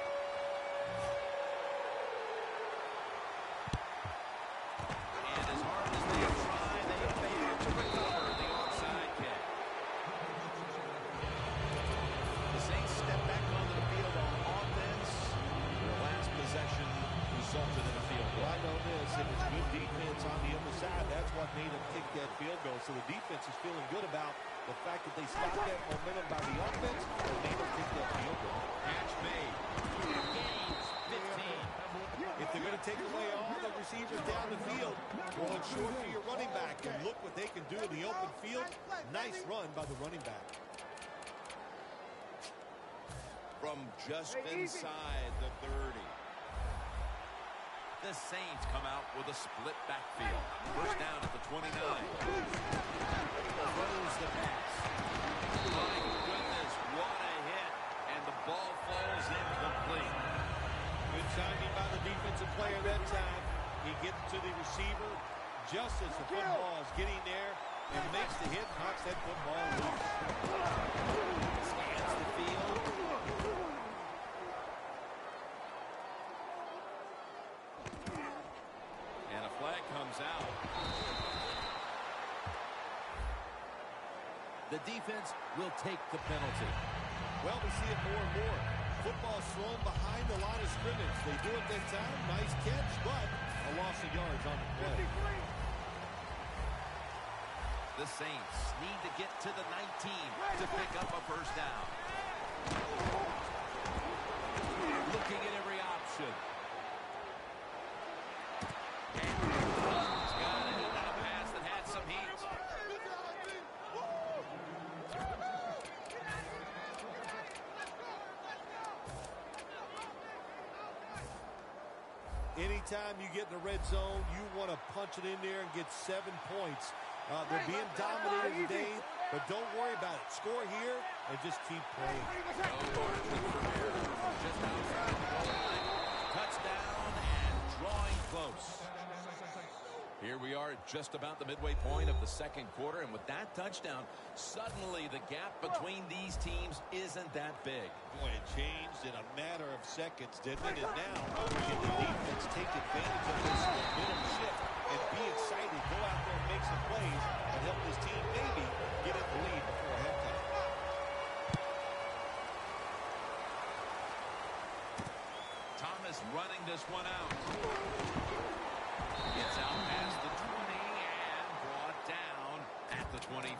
And as hard as they try, they fail to recover the onside kick. The Saints step back onto the field on offense. Their last possession resulted in a field goal. Well, I know this. It was good defense on the other side. That's what made them kick that field goal. So the defense is feeling good about the fact that they stopped that momentum by the offense and made them kick that field goal. Catch made. Gains 15. If they're going to take away all the receivers down the field, well, it's short for your running back. And look what they can do in the open field. Nice run by the running back. From just inside the 30. The Saints come out with a split backfield. First down at the 29. Throws the pass. My goodness, what a hit. And the ball falls incomplete. Good timing by the defensive player that time. He gets to the receiver just as the football is getting there and makes the hit, knocks that football loose. Scans the field. And a flag comes out. The defense will take the penalty. Well, we see it more and more. Football thrown behind the line of scrimmage. They do it that time. Nice catch, but a loss of yards on the play. The Saints need to get to the 19 to pick up a first down. Looking at every option. And he's got it. And a pass that had some heat. Anytime you get in the red zone, you want to punch it in there and get 7 points. They're being dominated today, but don't worry about it. Score here and just keep playing. No margin for error. Just outside the goal line. Touchdown and drawing close. Here we are at just about the midway point of the second quarter, and with that touchdown, suddenly the gap between these teams isn't that big. Boy, it changed in a matter of seconds, didn't it? And now, can the defense take advantage of this momentum shift and be excited, go out there and make some plays and help this team maybe get in the lead before halftime? Thomas running this one out. Gets out past the 20 and brought down at the 24.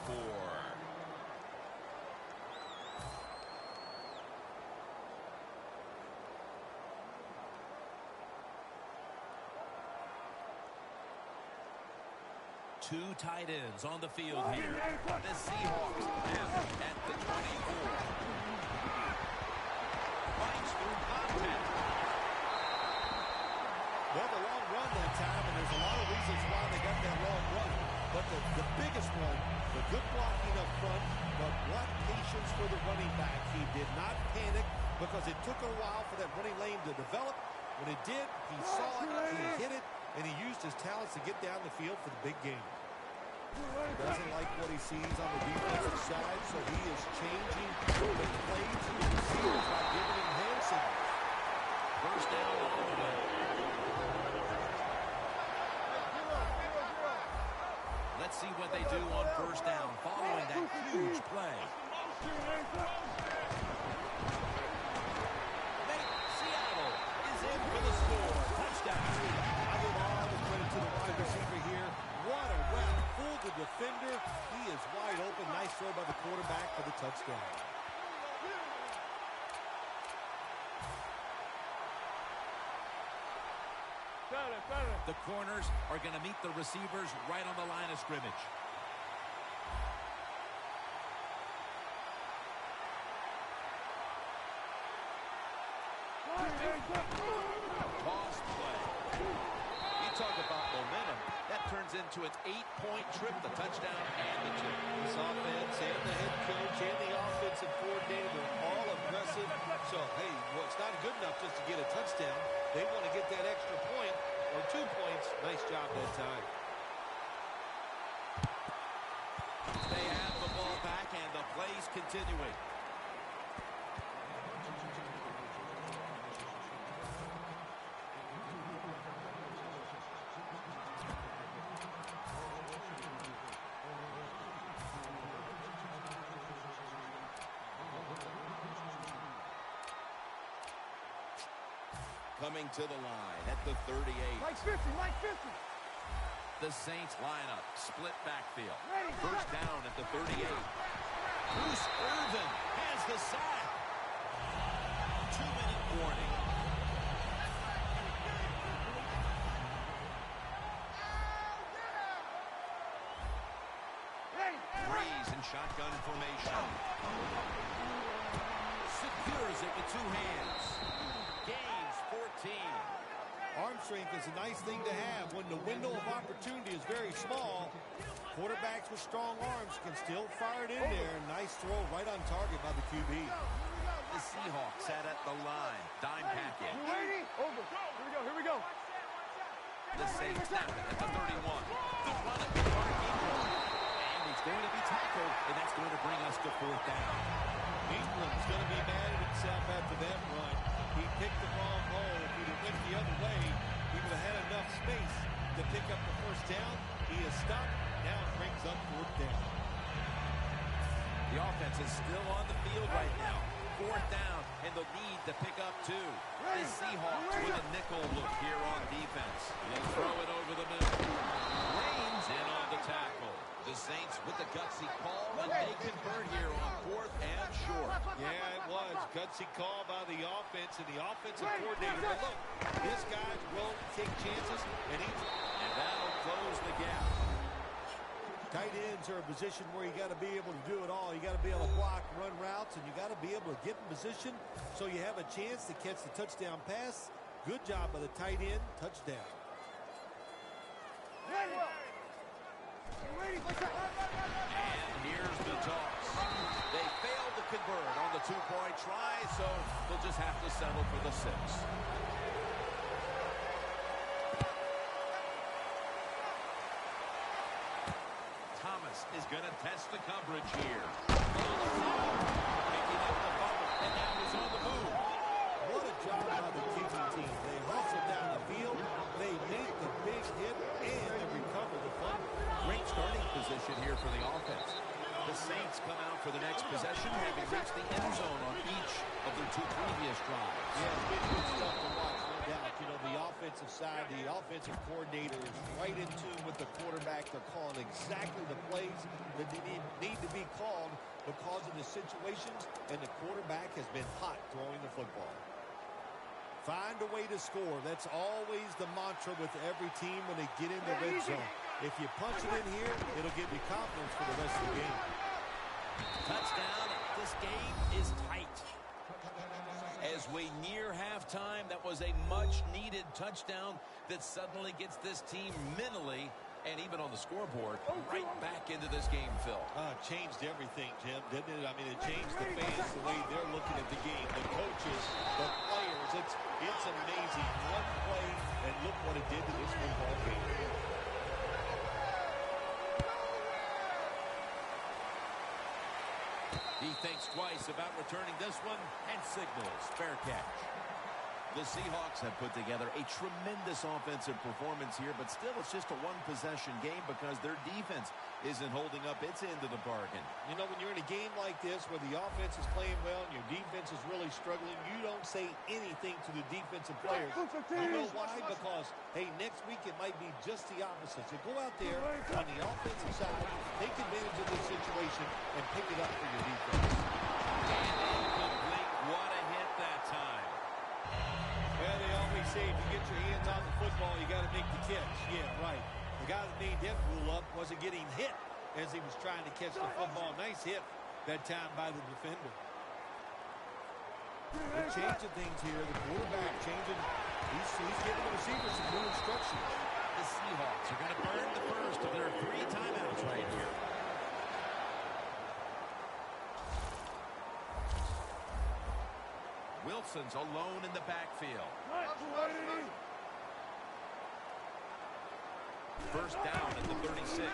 Two tight ends on the field here. The Seahawks have at the 24. Finds through contact. Well, the long run that time, and there's a lot of reasons why they got that long run. But the biggest one, the good blocking up front, but what patience for the running back. He did not panic. because it took a while for that running lane to develop. When it did, he saw it, he hit it, and he used his talents to get down the field for the big game. Doesn't like what he sees on the defensive side, so he is changing the plays to the receivers by giving him hand signals. First down all the way. Let's see what they do on first down following that huge play. Seattle is in for the score. Touchdown. I give all the credit to the wide receiver here. What a route. Fooled the defender. He is wide open. Nice throw by the quarterback for the touchdown. The corners are going to meet the receivers right on the line of scrimmage. Toss play. You talk about momentum. That turns into an 8-point trip, the touchdown and the two. This offense and the head coach and the offensive coordinator are all aggressive. So, hey, well, it's not good enough just to get a touchdown. They want to get that extra point or 2 points. Nice job that time. They have the ball back and the play's continuing. Coming to the line at the 38. Mike 50, Mike 50. The Saints lineup, split backfield. First down at the 38. Bruce Irvin has the sack. 2-minute warning. Breeze in shotgun formation. Secures it with two hands. Gains 14. Arm strength is a nice thing to have when the window of opportunity is very small. Quarterbacks with strong arms can still fire it in there. Nice throw right on target by the QB. The Seahawks sat at the line. Dime package. Over. Here we go. The Saints snap it at the 31. The run at the and he's going to be tackled, and that's going to bring us to fourth down. England's going to be mad at himself after that run. He picked the wrong hole. If he'd have went the other way, he would have had enough space to pick up the first down. He is stopped. Now it brings up fourth down. The offense is still on the field right now. Fourth down, and they'll need to pick up two. The Seahawks with a nickel look here on defense. They'll throw it over the middle. Reigns in on the tackle. The Saints with the gutsy call, and they convert here on fourth and short. Yeah, it was. Gutsy call by the offense and the offensive coordinator. But look, this guy's willing to take chances, and that'll close the gap. Tight ends are a position where you got to be able to do it all. You got to be able to block, run routes, and you got to be able to get in position so you have a chance to catch the touchdown pass. Good job by the tight end. Touchdown. And here's the toss. They failed to convert on the two-point try, so they'll just have to settle for the 6. Thomas is going to test the coverage here. Picking up the bubble, and now he's on the move. What a job by the kicking team. They hustle down the field, they make the big hit, and they recover the fumble. Great starting position here for the offense. The Saints come out for the next possession, having reached the end zone on each of their 2 previous drives. Yeah, it's been good stuff to watch, no doubt. You know, the offensive side, the offensive coordinator is right in tune with the quarterback. They're calling exactly the plays that they need to be called because of the situations, and the quarterback has been hot throwing the football. Find a way to score. That's always the mantra with every team when they get in the red zone. If you punch it in here, it'll give you confidence for the rest of the game. Touchdown. This game is tight. As we near halftime, that was a much-needed touchdown that suddenly gets this team mentally and even on the scoreboard right back into this game, Phil. Changed everything, Jim, didn't it? I mean, it changed the fans, the way they're looking at the game. The coaches returning this one and signals fair catch. The Seahawks have put together a tremendous offensive performance here, but still it's just a one-possession game because their defense isn't holding up its end of the bargain. You know, when you're in a game like this where the offense is playing well and your defense is really struggling, you don't say anything to the defensive players. You know why? Because, hey, next week it might be just the opposite. So go out there on the offensive side, take advantage of this situation, and pick it up for your defense. And incomplete. What a hit that time. Well, they always say if you get your hands on the football, you got to make the catch. Yeah, right. The guy that made that rule up wasn't getting hit as he was trying to catch the football. Nice hit that time by the defender. They're changing things here. The quarterback changing. He's giving the receiver some new instructions. The Seahawks are going to burn the first of their 3 timeouts right here. Wilson's alone in the backfield. First down at the 36.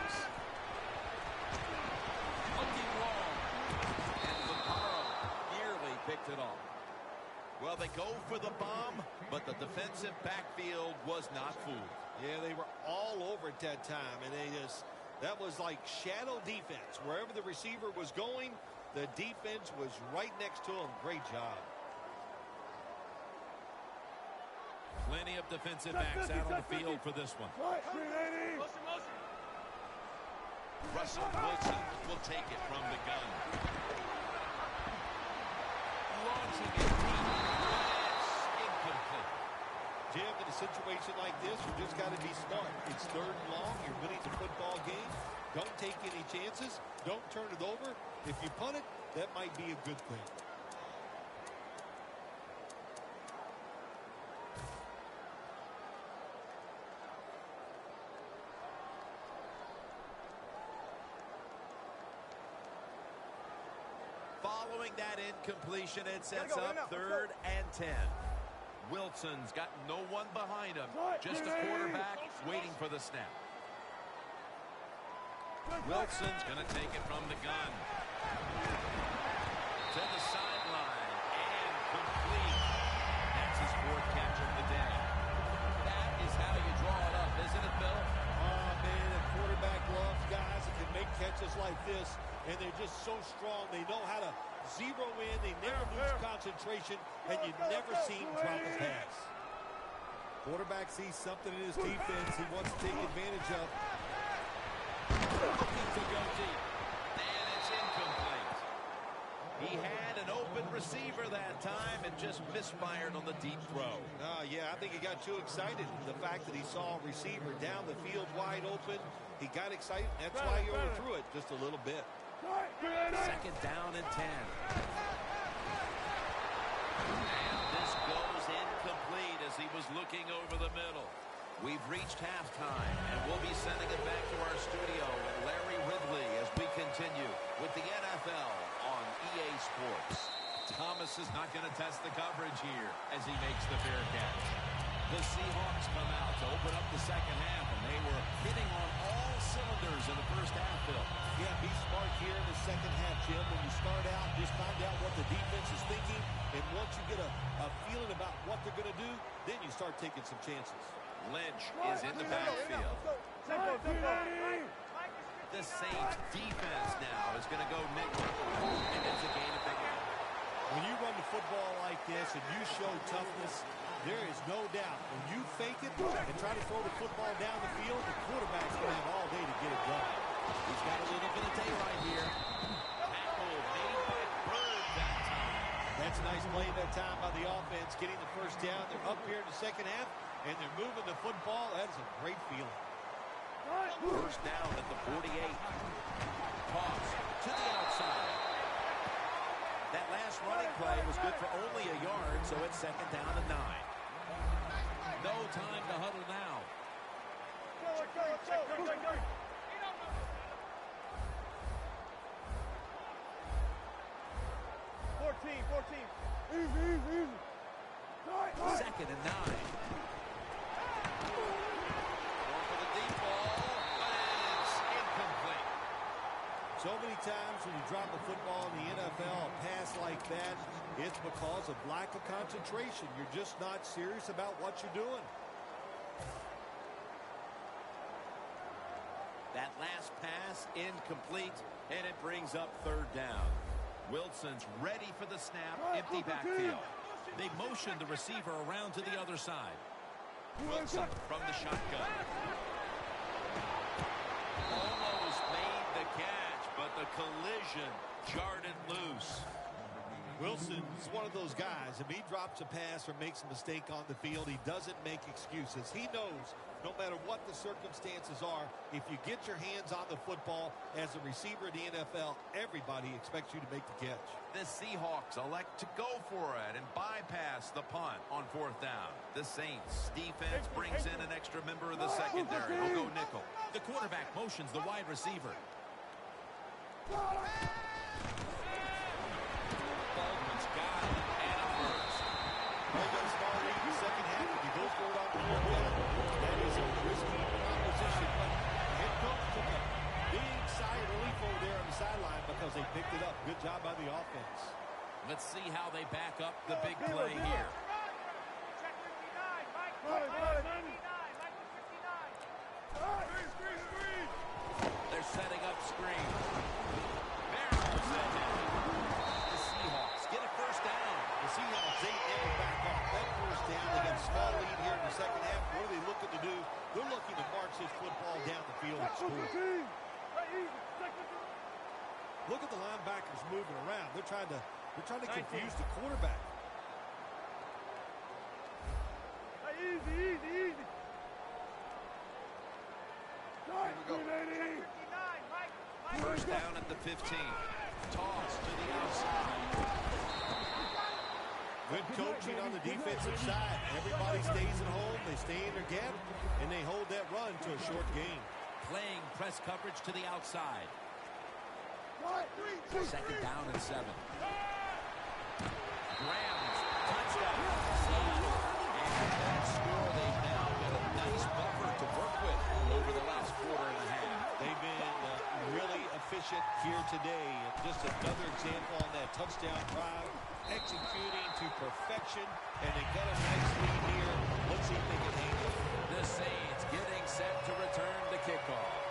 Looking long. And Vaccaro nearly picked it off. Well, they go for the bomb, but the defensive backfield was not fooled. Yeah, they were all over at that time, and that was like shadow defense. Wherever the receiver was going, the defense was right next to him. Great job. Plenty of defensive backs out on the field for this one. Russell Wilson will take it from the gun. Launching it deep. Yes, incomplete. Jim, in a situation like this, you just got to be smart. It's 3rd and long. You're winning the football game. Don't take any chances. Don't turn it over. If you punt it, that might be a good thing. Following that incompletion, it sets up 3rd and 10. Wilson's got no one behind him. Just a quarterback waiting for the snap. Wilson's going to take it from the gun. To the sideline. And complete. That's his 4th catch of the day. That is how you draw it up, isn't it, Bill? Oh, man, a quarterback loves guys that can make catches like this, and they're just so strong. They know how to zero in. They never lose concentration, and you never see him drop a pass. Quarterback sees something in his defense he wants to take advantage of. Looking to go deep. And it's incomplete. He had an open receiver that time and just misfired on the deep throw. Yeah, I think he got too excited. The fact that he saw a receiver down the field wide open, he got excited. That's why he overthrew it just a little bit. 2nd down and 10. And this goes incomplete as he was looking over the middle. We've reached halftime, and we'll be sending it back to our studio and Larry Ridley as we continue with the NFL on EA Sports. Thomas is not going to test the coverage here as he makes the fair catch. The Seahawks come out to open up the 2nd half, and they were hitting on all cylinders in the 1st half, Bill. Yeah, be smart here in the 2nd half, Jim. When you start out, just find out what the defense is thinking, and once you get a feeling about what they're going to do, then you start taking some chances. Lynch is in the backfield. The Saints defense now is going to go nickel, and it's a gain of big. When you run the football like this and you show toughness, there is no doubt. When you fake it and try to throw the football down the field, the quarterback's going to have all day to get it done. He's got a little bit of daylight here. Tackle made by Bird that time. That's a nice play that time by the offense, getting the 1st down. They're up here in the 2nd half, and they're moving the football. That is a great feeling. 1st down at the 48. Toss to the outside. That last running play was good for only a yard, so it's 2nd down and 9. No time to huddle now. Easy. 2nd and 9. Going for the deep ball, but it's incomplete. So many many times when you drop a football in the NFL, a pass like that, it's because of lack of concentration. You're just not serious about what you're doing. That last pass incomplete, and it brings up third down. Wilson's ready for the snap, empty backfield. They motion the receiver around to the other side. Wilson from the shotgun. Almost made the catch, but the collision jarred it loose. Wilson's one of those guys. If he drops a pass or makes a mistake on the field, he doesn't make excuses. He knows no matter what the circumstances are, if you get your hands on the football as a receiver in the NFL, everybody expects you to make the catch. The Seahawks elect to go for it and bypass the punt on fourth down. The Saints defense brings in an extra member of the secondary. They'll go nickel. The quarterback motions the wide receiver. Baldwin's got it, and a first. Well, got a small lead in the second half. If you go for it on the fourth down, that is a risky proposition. But head coach took a big sigh of relief over there on the sideline because they picked it up. Good job by the offense. Let's see how they back up the big play here. They're setting up screen. Barrels ahead. The Seahawks get a first down. The Seahawks, they never back off. That first down, they got a small lead here in the second half. What are they looking to do? They're looking to march this football down the field and score. Look at the linebackers moving around. They're trying to confuse the quarterback. Easy. First down at the 15. Toss to the outside. Good coaching on the defensive side. Everybody stays at home. They stay in their gap, and they hold that run to a short gain. Playing press coverage to the outside. Second down and 7. Rams, touchdown. And that score, they've now got a nice buffer to work with over the last quarter and a half. They've been really efficient here today. And just another example on that touchdown drive, executing to perfection, and they got a nice lead here. Let's see if they can handle it. The Saints getting set to return the kickoff.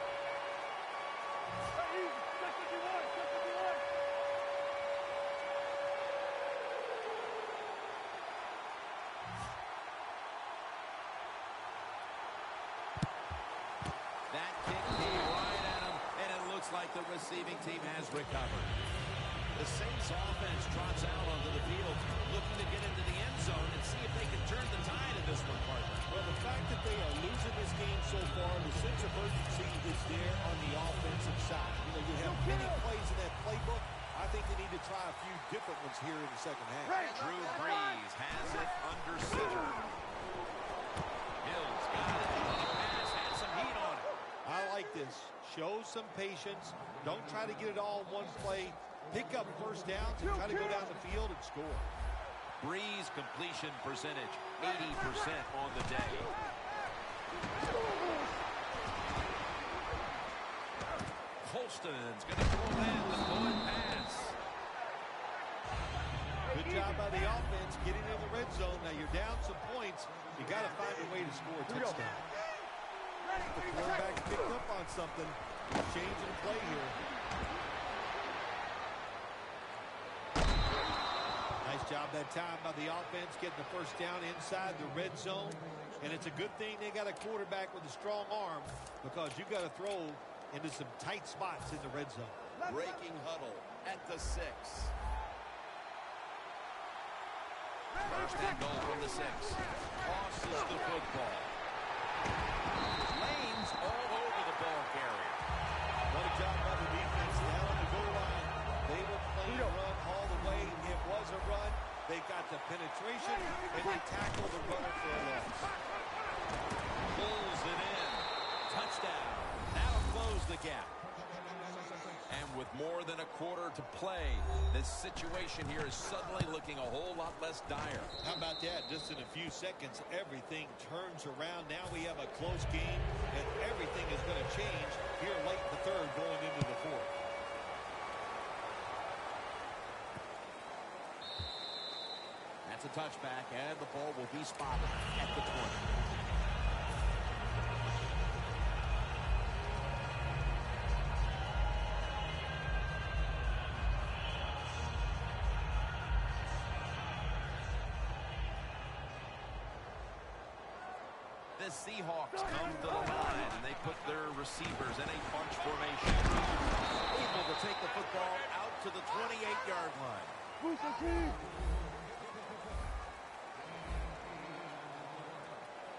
That kick came right at him, and it looks like the receiving team has recovered. The Saints offense trots out onto the field, looking to get into the end zone and see if they can turn the tide in this one, partner. Well, the fact that they are losing this game so far, the sense of urgency is there on the offensive side. You know, you have many plays in that playbook. I think they need to try a few different ones here in the second half. Drew Brees has it under center. Hill's got it. The pass has some heat on it. I like this. Show some patience. Don't try to get it all in one play. Pick up first downs and try to go down the field and score. Brees completion percentage, 80% on the day. Colston's going to pull in the bullet pass. Good job by the offense getting in the red zone. Now you're down some points. You got to find a way to score a touchdown. The quarterback picked up on something. Changing the play here. Nice job that time by the offense getting the first down inside the red zone. And it's a good thing they got a quarterback with a strong arm because you got to throw into some tight spots in the red zone. Breaking huddle at the 6. First and goal from the 6. Tosses the football. Lanes all over the ball carrier. What a job by the defense down on the goal line. They were playing run all the way. It was a run. They got the penetration, and they tackled the runner for a loss. Pulls it in. Touchdown. That'll close the gap. And with more than a quarter to play, this situation here is suddenly looking a whole lot less dire. How about that? Just in a few seconds, everything turns around. Now we have a close game, and everything is going to change here late in the third going into the fourth. a touchback, and the ball will be spotted at the 20. The Seahawks come to the line, and they put their receivers in a bunch formation. Able to take the football out to the 28-yard line.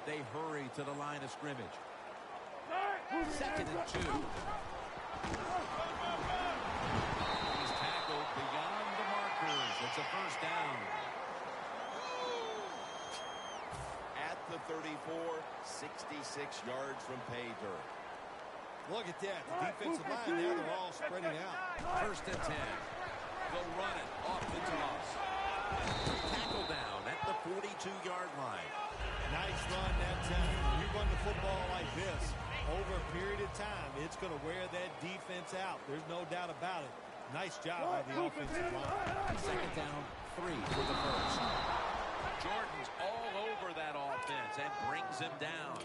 They hurry to the line of scrimmage. 2nd and 2. He's tackled beyond the markers. It's a first down. At the 34, 66 yards from pay dirt. Look at that. The defensive line now, they're all spreading out. 1st and 10. They'll run it off the toss. Tackle down at the 42-yard line. Nice run that time. You run the football like this over a period of time, it's going to wear that defense out. There's no doubt about it. Nice job by the offensive line. 2nd down, 3 for the first. Jordan's all over that offense and brings him down.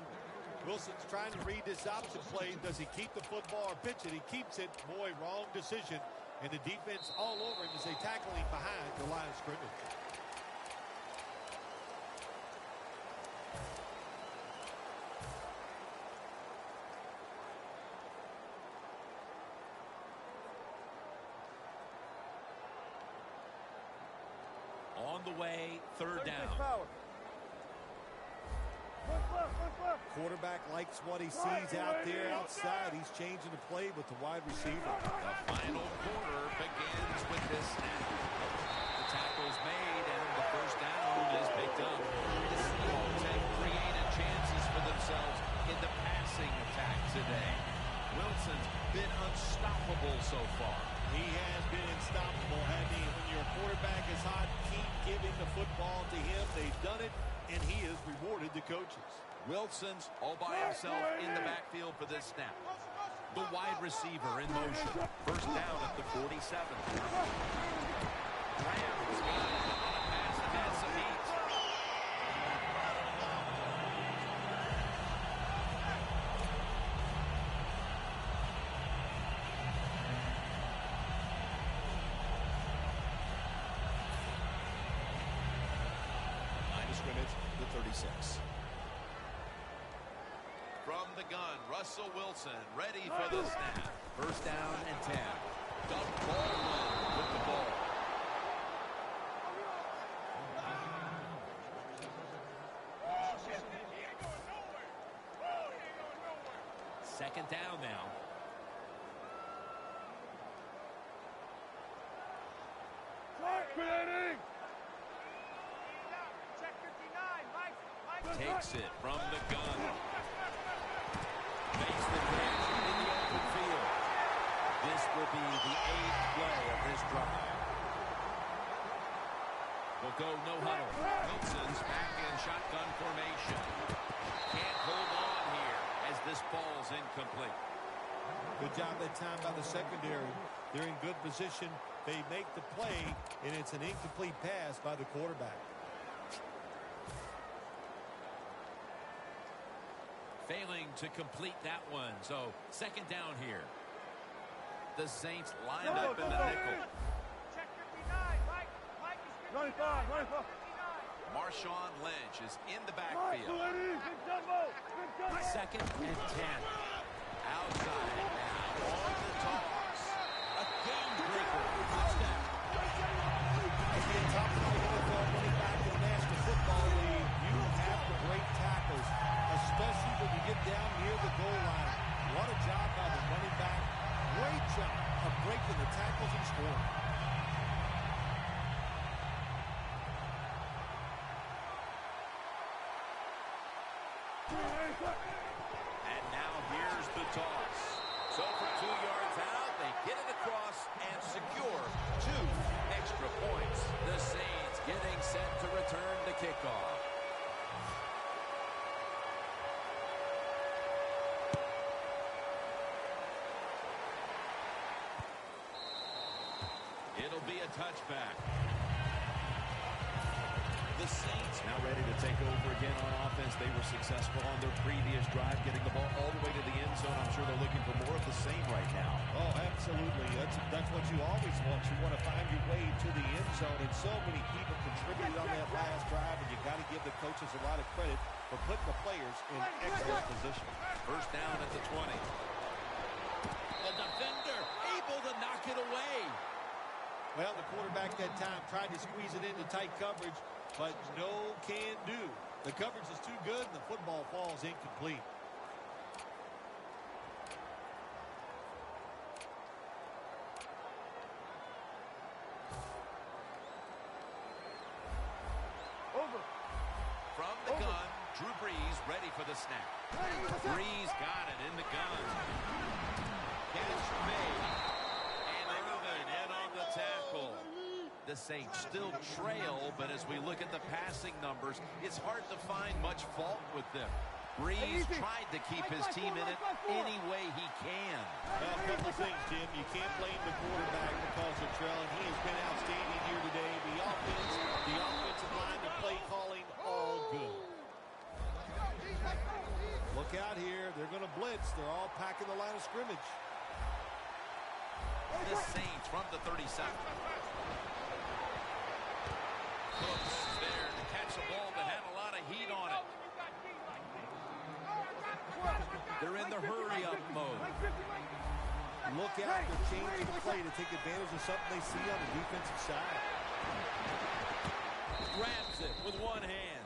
Wilson's trying to read this option play. Does he keep the football or pitch it? He keeps it. Boy, wrong decision. And the defense all over him as they tackle him behind the line of scrimmage. On the way, 3rd down. Quarterback likes what he sees out there outside. He's changing the play with the wide receiver. The final quarter begins with this snap. The tackle's made, and the first down is picked up. The Seahawks have created chances for themselves in the passing attack today. Wilson's been unstoppable so far. He has been unstoppable, hasn't he? When your quarterback is hot, keep giving the football to him. They've done it, and he has rewarded the coaches. Wilson's all by himself in the backfield for this snap. The wide receiver in motion. First down at the 47. Rams got it on a pass that has some heat. Line of scrimmage, the 36. From the gun, Russell Wilson ready for the snap. First down and 10. Doug Baldwin with the ball. Second down now. Takes it from the gun. Makes the catch in the open field. This will be the 8th play of this drive. We'll go no huddle. Wilson's back in shotgun formation. Can't hold on here as this ball's incomplete. Good job that time by the secondary. They're in good position. They make the play, and it's an incomplete pass by the quarterback. Failing to complete that one. So, second down here. The Saints lined up in the nickel. Marshawn Lynch is in the backfield. 2nd and 10. Outside now on the toss. A game breaker. Touchdown. Again, top of the NFL running back in the National Football League. You have to break tackles, especially when you get down near the goal line. What a job by the running back. Great job of breaking the tackles and scoring. And now here's the toss. So from 2 yards out, they get it across and secure 2 extra points. The Saints getting set to return the kickoff. It'll be a touchback. ready to take over again on offense. They were successful on their previous drive, getting the ball all the way to the end zone. I'm sure they're looking for more of the same right now. Oh, absolutely. That's what you always want. You want to find your way to the end zone, and so many people contributed on that last drive, and you got to give the coaches a lot of credit for putting the players in excellent position. First down at the 20. The defender able to knock it away. Well, the quarterback that time tried to squeeze it into tight coverage, but no can do. The coverage is too good, and the football falls incomplete. From the gun, Drew Brees ready for the snap. Brees got it in the gun. Catch made. And Irvin in on the tackle. The Saints still trail, but as we look at the passing numbers, it's hard to find much fault with them. Brees tried to keep his team in it any way he can. Well, a couple of things, Jim. You can't blame the quarterback because they're trailing. He has been outstanding here today. The offense, the offensive line, the play calling, all good. Look out here. They're going to blitz. They're all packing the line of scrimmage. The Saints from the 37. Cooks there to catch a ball that had a lot of heat on it. They're in the hurry-up mode. Look out. They're changing the play to take advantage of something they see on the defensive side. Grabs it with one hand.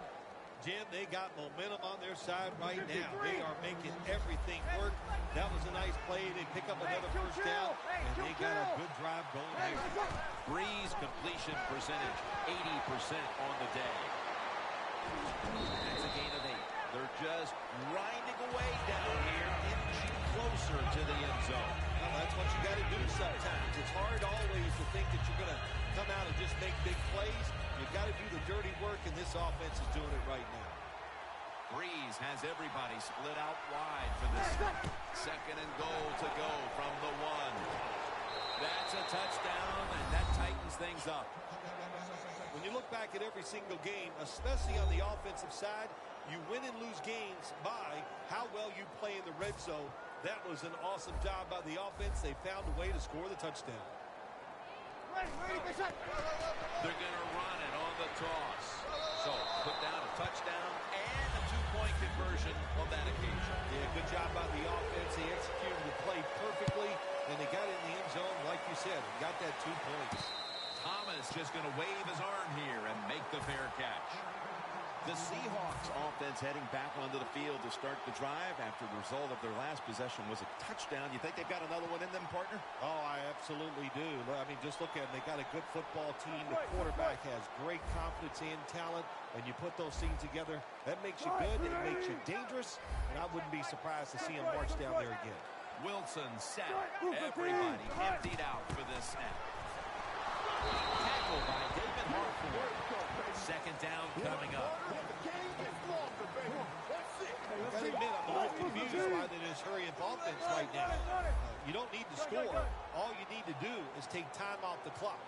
Jim, they got momentum on their side right now. They are making everything work. That was a nice play. They pick up another first down, and they got a good drive going here. Brees completion percentage, 80% on the day. That's a gain of 8. They're just grinding away down here, inching closer to the end zone. Well, that's what you got to do sometimes. It's hard always to think that you're going to come out and just make big plays. You've got to do the dirty work, and this offense is doing it right now. Brees has everybody split out wide for this second and goal to go from the 1. That's a touchdown, and that tightens things up. When you look back at every single game, especially on the offensive side, you win and lose games by how well you play in the red zone. That was an awesome job by the offense. They found a way to score the touchdown. They're going to run it on the toss. So, put down a touchdown and a 2-point conversion on that occasion. Yeah, good job by the offense. They executed the play perfectly, and they got it in the end zone, like you said. Got that 2 points. Thomas just going to wave his arm here and make the fair catch. The Seahawks offense heading back onto the field to start the drive after the result of their last possession was a touchdown. You think they've got another one in them, partner? Oh, I absolutely do. I mean, just look at them. They got a good football team. The quarterback has great confidence and talent, and you put those things together, that makes you good, it makes you dangerous, and I wouldn't be surprised to see him march down there again. Wilson set. Everybody emptied out for this snap. Tackled by David Hartford. Second down coming up. I've got to admit, I'm a little confused why they just hurry up offense right now. You don't need to score. All you need to do is take time off the clock.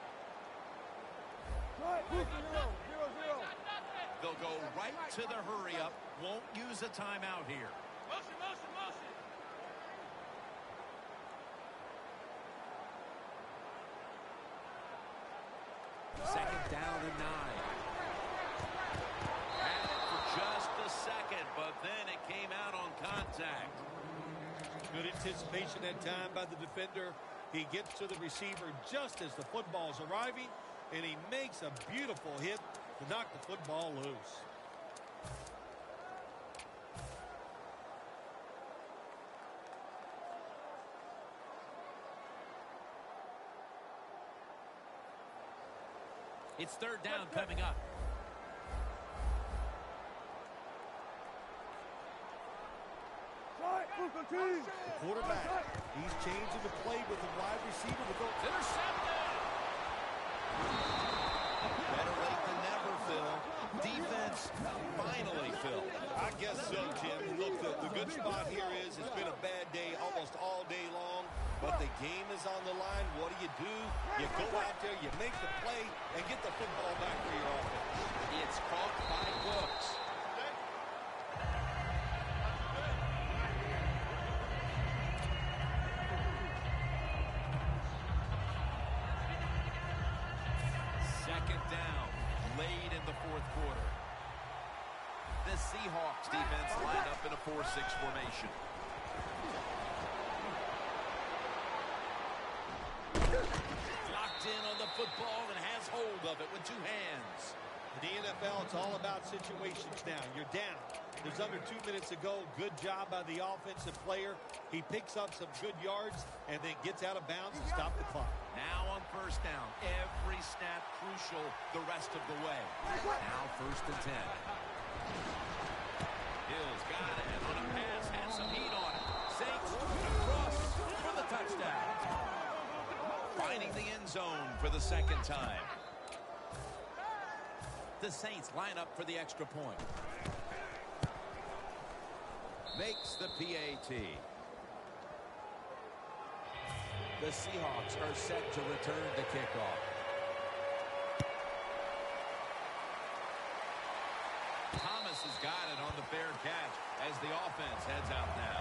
They'll go right to the hurry-up. Won't use a timeout here. Motion. Second down and 9. Had it for just a second, but then it came out on contact. Good anticipation that time by the defender. He gets to the receiver just as the football's arriving, and he makes a beautiful hit to knock the football loose. It's third down coming up. The quarterback, he's changing the play with the wide receiver to go. Intercepted! Better late than never, Phil. Defense finally, Phil. I guess so, Jim. Look, the good spot here is it's been a bad day almost all day long, but the game is on the line. What do? You go out there, you make the play, and get the football back for your offense. It's caught by Cook. Second down, late in the fourth quarter. The Seahawks defense lined up in a 4-6 formation. Locked in on the football and has hold of it with two hands. In the NFL, it's all about situations now. You're down. There's under 2 minutes to go. Good job by the offensive player. He picks up some good yards and then gets out of bounds and stops the clock. Now on first down. Every snap crucial the rest of the way. Now 1st and 10. Hill's got it on a pass. Has some heat on it. Saints across for the touchdown. Finding the end zone for the second time. The Saints line up for the extra point. Makes the PAT. The Seahawks are set to return the kickoff. Thomas has got it on the fair catch as the offense heads out now.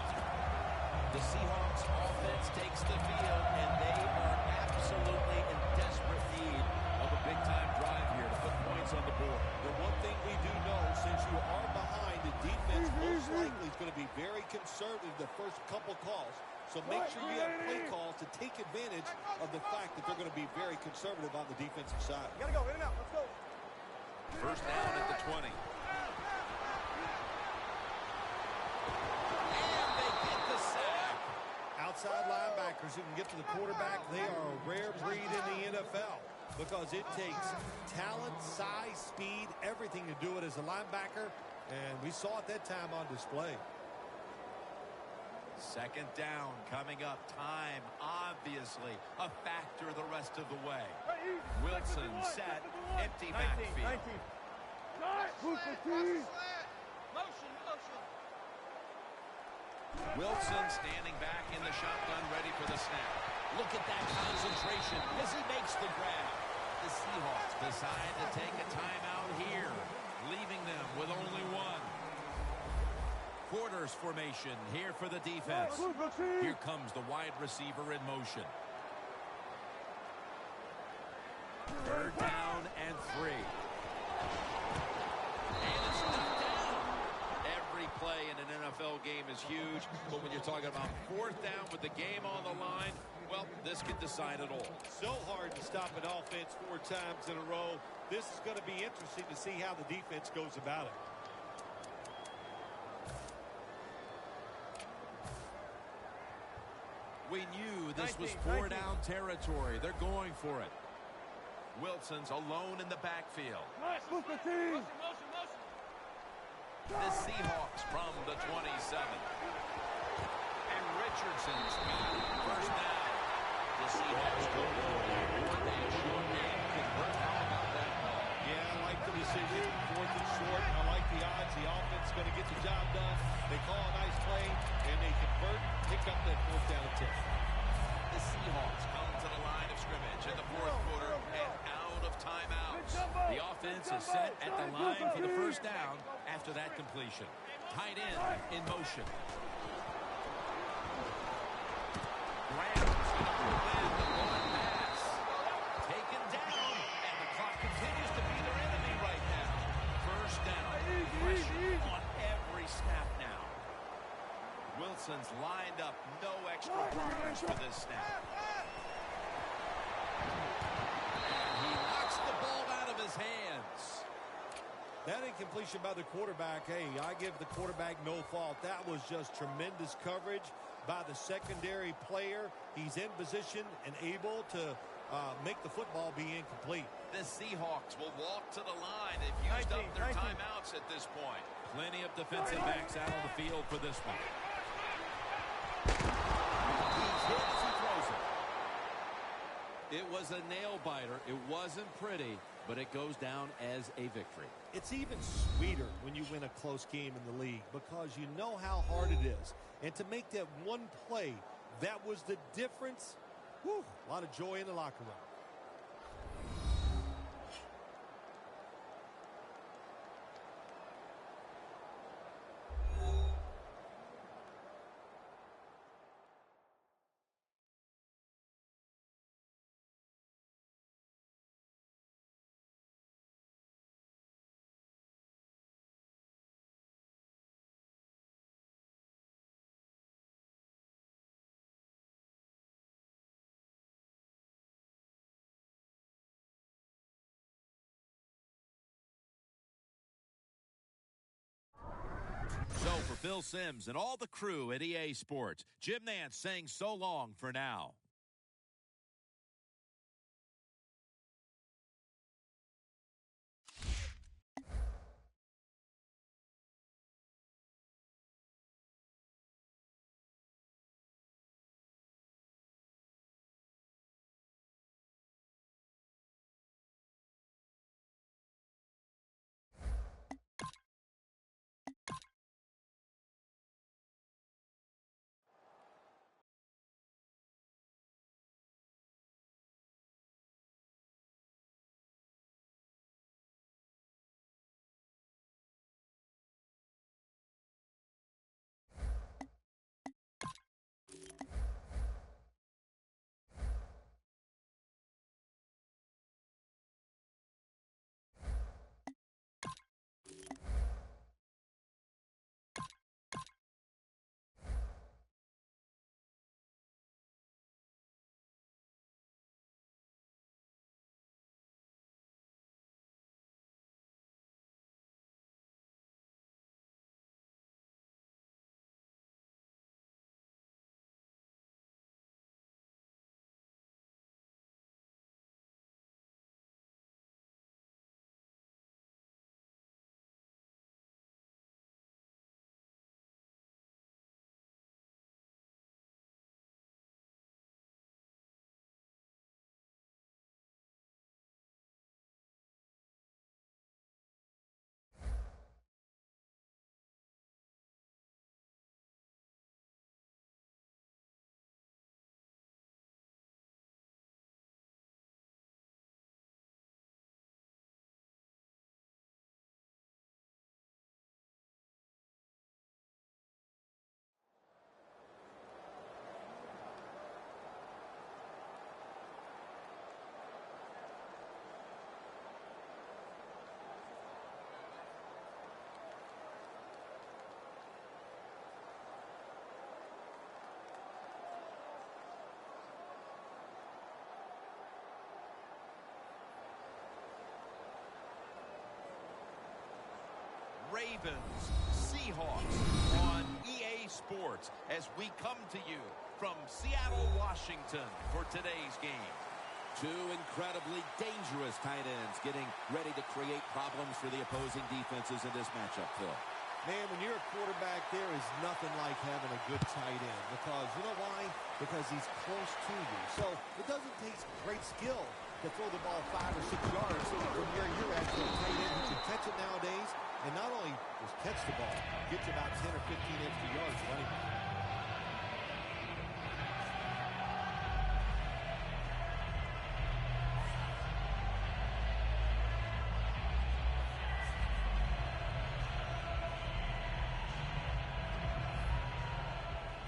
The Seahawks offense takes the field, and they are absolutely in desperate need of a big-time drive here to put points on the board. The one thing we do know, since you are behind, the defense most likely is going to be very conservative the first couple calls. So make sure you have play calls to take advantage of the fact that they're going to be very conservative on the defensive side. You gotta go, in and out, let's go. First down at the 20. And they get the sack. Outside linebackers who can get to the quarterback, they are a rare breed in the NFL because it takes talent, size, speed, everything to do it as a linebacker, and we saw it that time on display. Second down coming up. Time, obviously, a factor the rest of the way. Wilson set, empty backfield. Wilson standing back in the shotgun, ready for the snap. Look at that concentration as he makes the grab. The Seahawks decide to take a timeout here, leaving them with only one. Quarters formation here for the defense. Here comes the wide receiver in motion. Third down and 3. And it's knocked down. Every play in an NFL game is huge, but when you're talking about 4th down with the game on the line, well, this could decide it all. So hard to stop an offense 4 times in a row. This is going to be interesting to see how the defense goes about it. We knew this was 4-down territory. They're going for it. Wilson's alone in the backfield. The Seahawks from the 27. And Richardson's got it. First down. The Seahawks go forward. They a short game. How about that ball? Yeah, I like the decision. 4th and short. I like the odds. The offense is going to get the job done. They call a nice play, and they convert, pick up that 4th down and 10. The Seahawks come to the line of scrimmage in the 4th quarter and out of timeouts. The offense is set at the line for the first down after that completion. Tight end in motion. Graham's going to pull in the one pass. Taken down, and the clock continues to be their enemy right now. First down. Pressure on every snap now. Wilson's lined up. No extra runners for this snap. And he knocks the ball out of his hands. That incompletion by the quarterback, hey, I give the quarterback no fault. That was just tremendous coverage by the secondary player. He's in position and able to make the football be incomplete. The Seahawks will walk to the line. They've used up their timeouts at this point. Plenty of defensive backs out on the field for this one. He's hit as he throws it. It was a nail-biter. It wasn't pretty, but it goes down as a victory. It's even sweeter when you win a close game in the league because you know how hard it is. And to make that one play, that was the difference. Whew, a lot of joy in the locker room. Phil Simms and all the crew at EA Sports. Jim Nantz saying so long for now. Ravens, Seahawks on EA Sports as we come to you from Seattle, Washington for today's game. Two incredibly dangerous tight ends getting ready to create problems for the opposing defenses in this matchup, Phil. Man, when you're a quarterback, there is nothing like having a good tight end because, you know why? Because he's close to you. So it doesn't take great skill to throw the ball 5 or 6 yards from where you're at to a tight end who can catch it nowadays. And not only just catch the ball, gets about 10 or 15 extra yards running.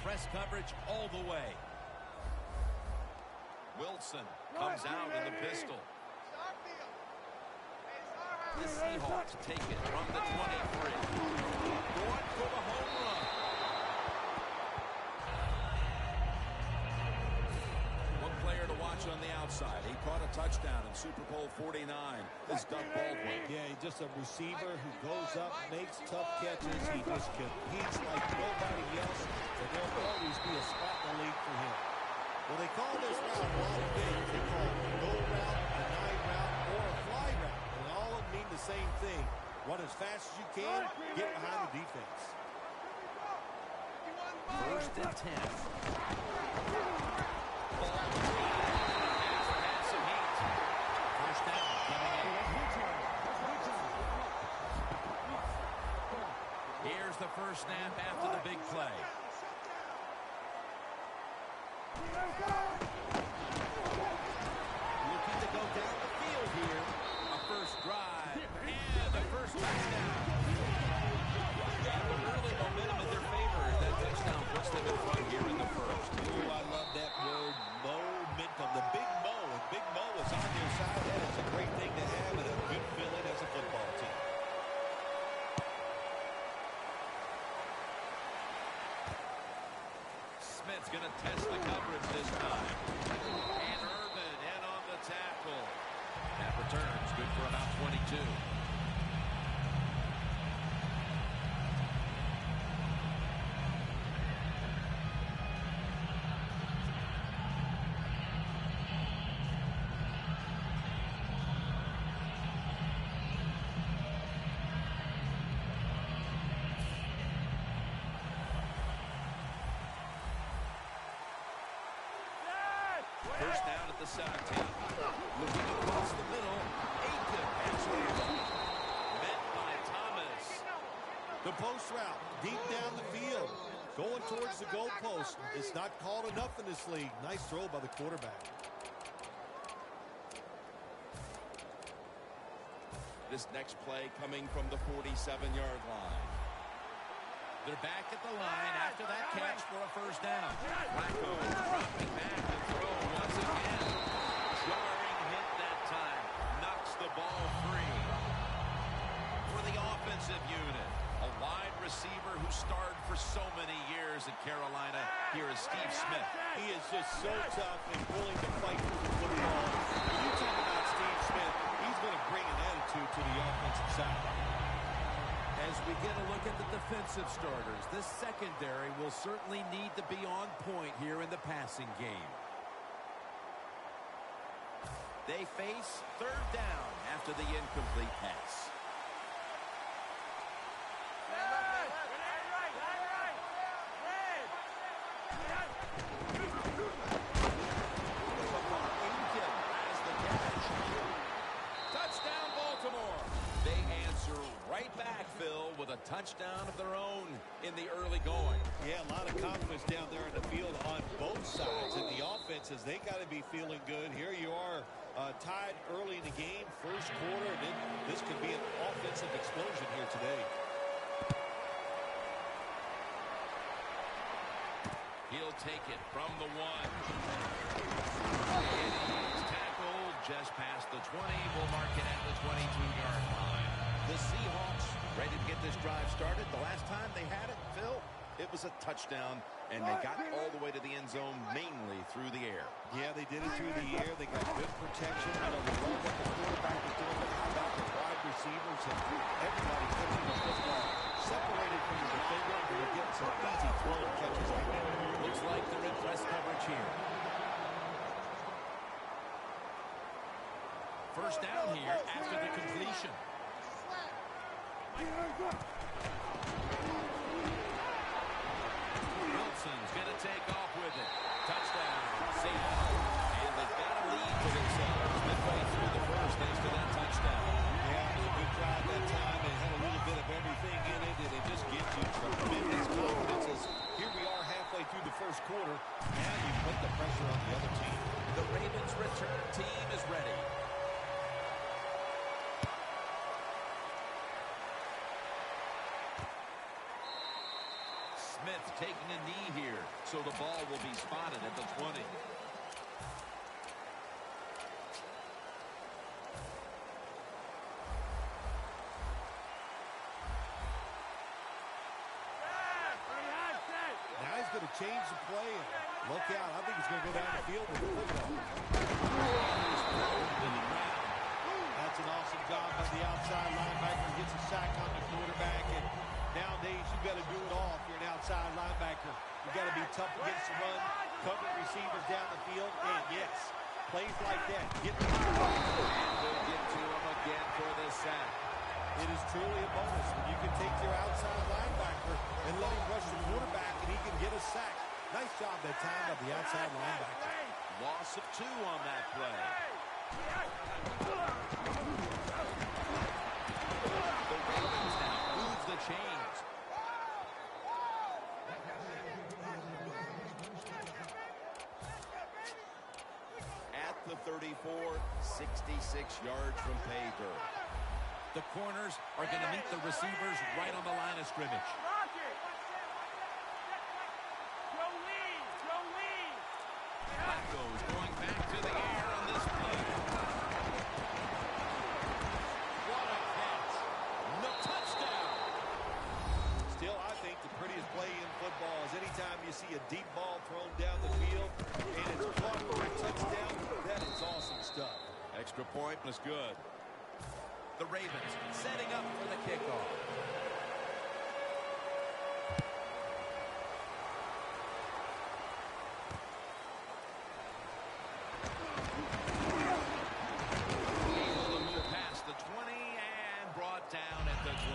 Press coverage all the way. Wilson comes out in the pistol. The Seahawks take it from the 23. Going for the home run. One player to watch on the outside. He caught a touchdown in Super Bowl 49. This is Doug Baldwin. Yeah, just a receiver who goes up, makes tough catches. He just competes like nobody else, and there will always be a spot in the league for him. Well, they call this route a lot of things. They call it a go route, a nine route, or a fly route. And all of them mean the same thing. Run as fast as you can, get behind the defense. 1st and 10. First down coming in. Here's the first snap after the big play. Looking to go down the field here. A first drive and the first touchdown. And the early momentum in their favor. That touchdown puts them in front here in the first. Oh, I love that word, momentum. The big Mo, and Big Mo is on their side. That is a great thing to have and a good feeling as a football team. Smith's going to test the coverage this time. And Irvin in on the tackle. That return's good for about 22. First down at the 17. Looking across the middle. Aiken has it. Met by Thomas. The post route, deep down the field. Going towards the goalpost. It's not called enough in this league. Nice throw by the quarterback. This next play coming from the 47-yard line. They're back at the line after that catch for a first down. Flacco dropping back to throw once again. Jarring hit that time. Knocks the ball free. For the offensive unit, a wide receiver who starred for so many years at Carolina. Here is Steve Smith. He is just so tough and willing to fight for the football. When you talk about Steve Smith, he's going to bring an attitude to the offensive side. As we get a look at the defensive starters, this secondary will certainly need to be on point here in the passing game. They face third down after the incomplete pass. Touchdown, Baltimore. They answer right back, Phil, with a touchdown of their own in the early going. Yeah, a lot of confidence down there in the field on both sides. And the offenses, they got to be feeling good. Here you are tied early in the game, first quarter. And this could be an offensive explosion here today. He'll take it from the 1. And he's tackled just past the 20. We'll mark it at the 22-yard line. The Seahawks ready to get this drive started. The last time they had it, Phil, it was a touchdown, and they got all the way to the end zone mainly through the air. Yeah, they did it through the air. They got good protection. I don't know what the quarterback was doing, but how about the wide receivers and everybody catching the football separated from the defender, and they're getting some easy throwing catches like that. Looks like they're in press coverage here. First down here after the completion. Wilson's going to take off with it. Touchdown, Seattle. And they've got a lead for themselves midway through the first thanks to that touchdown. Yeah, it was a good drive that time. It had a little bit of everything in it, and it just gives you tremendous confidence as here we are halfway through the first quarter. Now you put the pressure on the other team. The Ravens return team is ready. Smith taking a knee here, so the ball will be spotted at the 20. Now he's going to change the play. And look out. I think he's going to go down the field with the football. That's an awesome job by the outside linebacker. Gets a sack on the quarterback. And nowadays, you've got to do it all if you're an outside linebacker. You've got to be tough against the run, cover receivers down the field, and yes, plays like that. Get the and we'll get to him again for this sack. It is truly a bonus when you can take your outside linebacker and let him rush the quarterback, and he can get a sack. Nice job that time by the outside linebacker. Loss of 2 on that play. The Ravens now move the chains. At the 34, 66 yards from pay dirt. The corners are going to meet the receivers right on the line of scrimmage. Flacco's going back to the air on this play. What a catch. No touchdown. Still, I think the prettiest play in football is anytime you see a deep ball thrown down the field and it's caught for a touchdown. That is awesome stuff. Extra point was good. The Ravens setting up for the kickoff. Able to move past the 20 and brought down at the 23.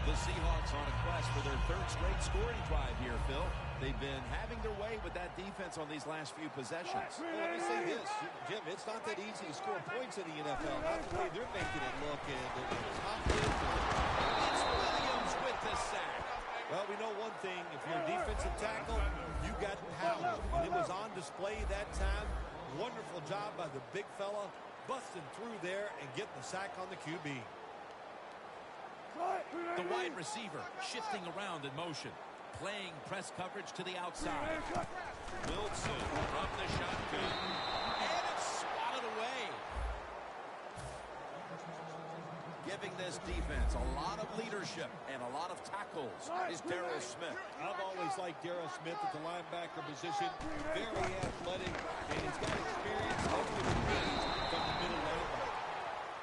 The Seahawks on a quest for their 3rd straight scoring drive here, Phil. They've been having their way with that defense on these last few possessions. Well, let me say this, Jim, it's not that easy to score points in the NFL. Not the way they're making it look. And It's Williams with the sack. well, we know one thing. If you're a defensive tackle, you got power. And it was on display that time. Wonderful job by the big fella, busting through there and getting the sack on the QB. The wide receiver shifting around in motion. Playing press coverage to the outside. Wilson from the shotgun. And it's swatted away. Giving this defense a lot of leadership and a lot of tackles is Darryl Smith. I've always liked Darryl Smith at the linebacker position. Very athletic, and he's got experience from the middle linebacker.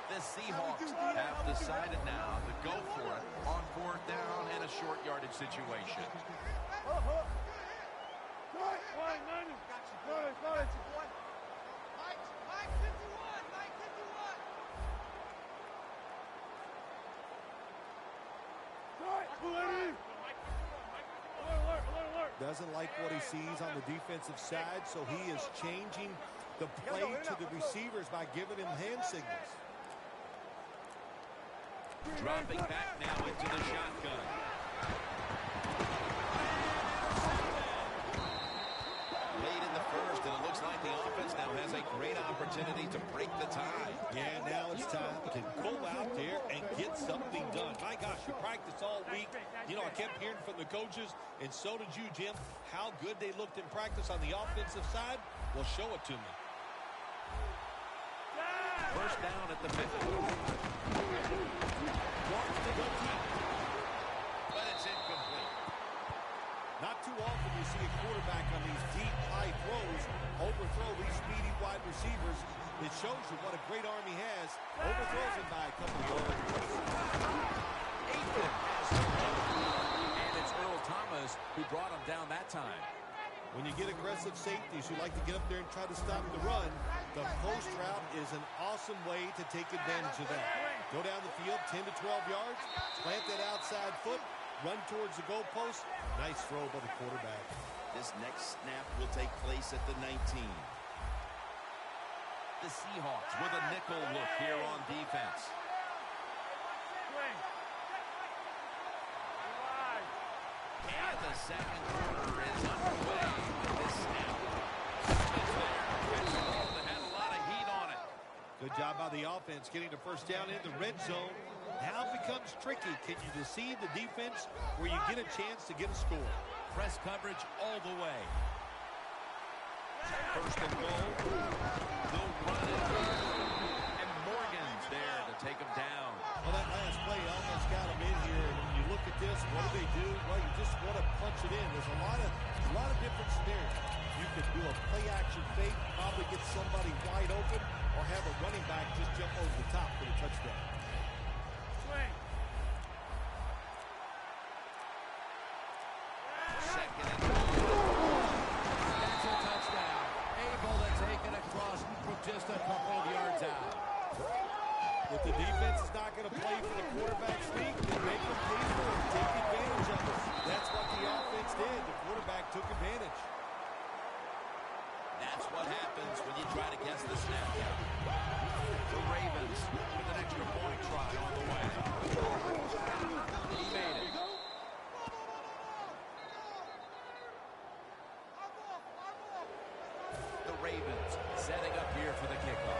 The Seahawks have decided now to go for it on 4th down and a short yardage situation. Doesn't like what he sees on the defensive side, so he is changing the play to the receivers by giving him hand signals. Dropping back now into the shotgun. Late in the first, and it looks like the offense now has a great opportunity to break the tie. Yeah, now it's time to go out there and get something done. My gosh, you practiced all week. You know, I kept hearing from the coaches, and so did you, Jim, how good they looked in practice on the offensive side. Well, show it to me. First down at the 50. Wants to go deep. But it's incomplete. Not too often you see a quarterback on these deep, high throws overthrow these speedy wide receivers. It shows you what a great arm he has. Overthrows him by a couple of yards. Aikman has him. And it's Earl Thomas who brought him down that time. When you get aggressive safeties who like to get up there and try to stop the run, the post route is an awesome way to take advantage of that. Go down the field 10 to 12 yards, plant that outside foot, run towards the goalpost. Nice throw by the quarterback. This next snap will take place at the 19. The Seahawks with a nickel look here on defense. And the second quarter is underway with this snap. It's there. It's a ball that had a lot of heat on it. Good job by the offense getting the first down in the red zone. Now it becomes tricky. Can you deceive the defense where you get a chance to get a score? Press coverage all the way. First and goal. They'll run it. And Morgan's there to take him down. Well, that last play almost got him in here. And when you look at this, what do? Well, you just want to punch it in. There's a lot of different scenarios. You could do a play-action fake, probably get somebody wide open, or have a running back just jump over the top for the touchdown. Second and goal. That's a touchdown. Able to take it across from just a couple of yards out. If the defense is not going to play for the quarterback sneak, then make them pay for it. Take advantage of it. That's what the offense did. The quarterback took advantage. That's what happens when you try to guess the snap count. The Ravens with an extra point try on the way. He made it. The Ravens setting up here for the kickoff.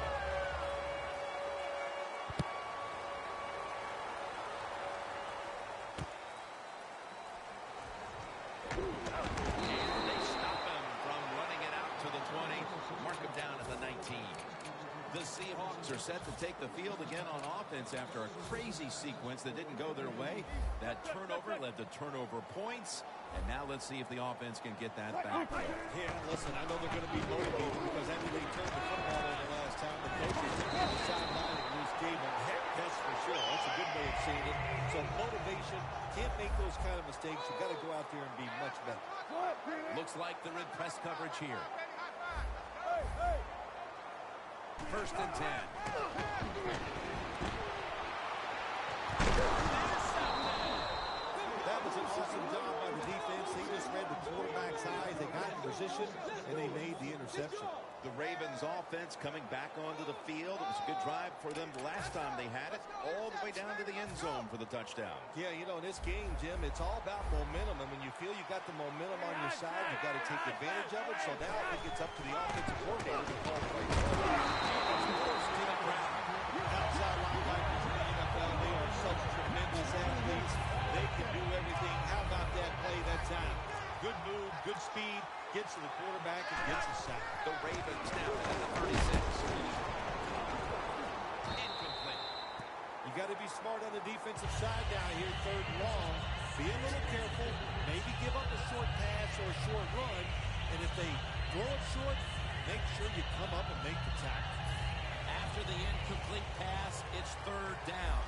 And they stop him from running it out to the 20. Mark him down at the 19. The Seahawks are set to take the field again on offense after a crazy sequence that didn't go their way. That turnover led to turnover points. And now let's see if the offense can get that back. Yeah, listen, I know they're going to be motivated because after they turned the football over last time, the coaches took on the sideline and just gave them heck, that's for sure. That's a good way of saying it. So motivation, can't make those kind of mistakes. You've got to go out there and be much better. Looks like they're in press coverage here. First and 10. That was an awesome job by the defense. They just read the quarterback's position, and they made the interception. The Ravens offense coming back onto the field. It was a good drive for them the last time they had it, all the way down to the end zone for the touchdown. Yeah, you know, in this game, Jim, it's all about momentum. And when you feel you got the momentum on your side, you've got to take advantage of it. So now I think it's up to the offensive coordinator to call plays. Outside linebackers in the NFL, they are such tremendous athletes. They can do everything. How about that play that time? Good move, good speed, gets to the quarterback and gets a sack. The Ravens now at the 36. Incomplete. You got to be smart on the defensive side down here, 3rd and long. Be a little careful. Maybe give up a short pass or a short run. And if they throw it short, make sure you come up and make the tackle. After the incomplete pass, it's 3rd down.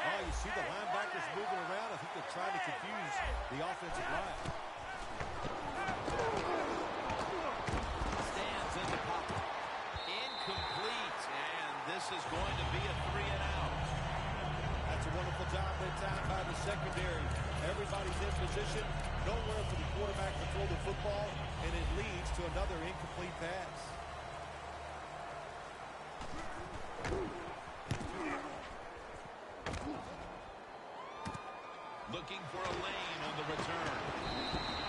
Oh, you see the linebackers moving around. I think they're trying to confuse the offensive line. Stands in the pocket. Incomplete. And this is going to be a 3-and-out. That's a wonderful job that time by the secondary. Everybody's in position. Nowhere for the quarterback to throw the football. And it leads to another incomplete pass. Looking for a lane on the return.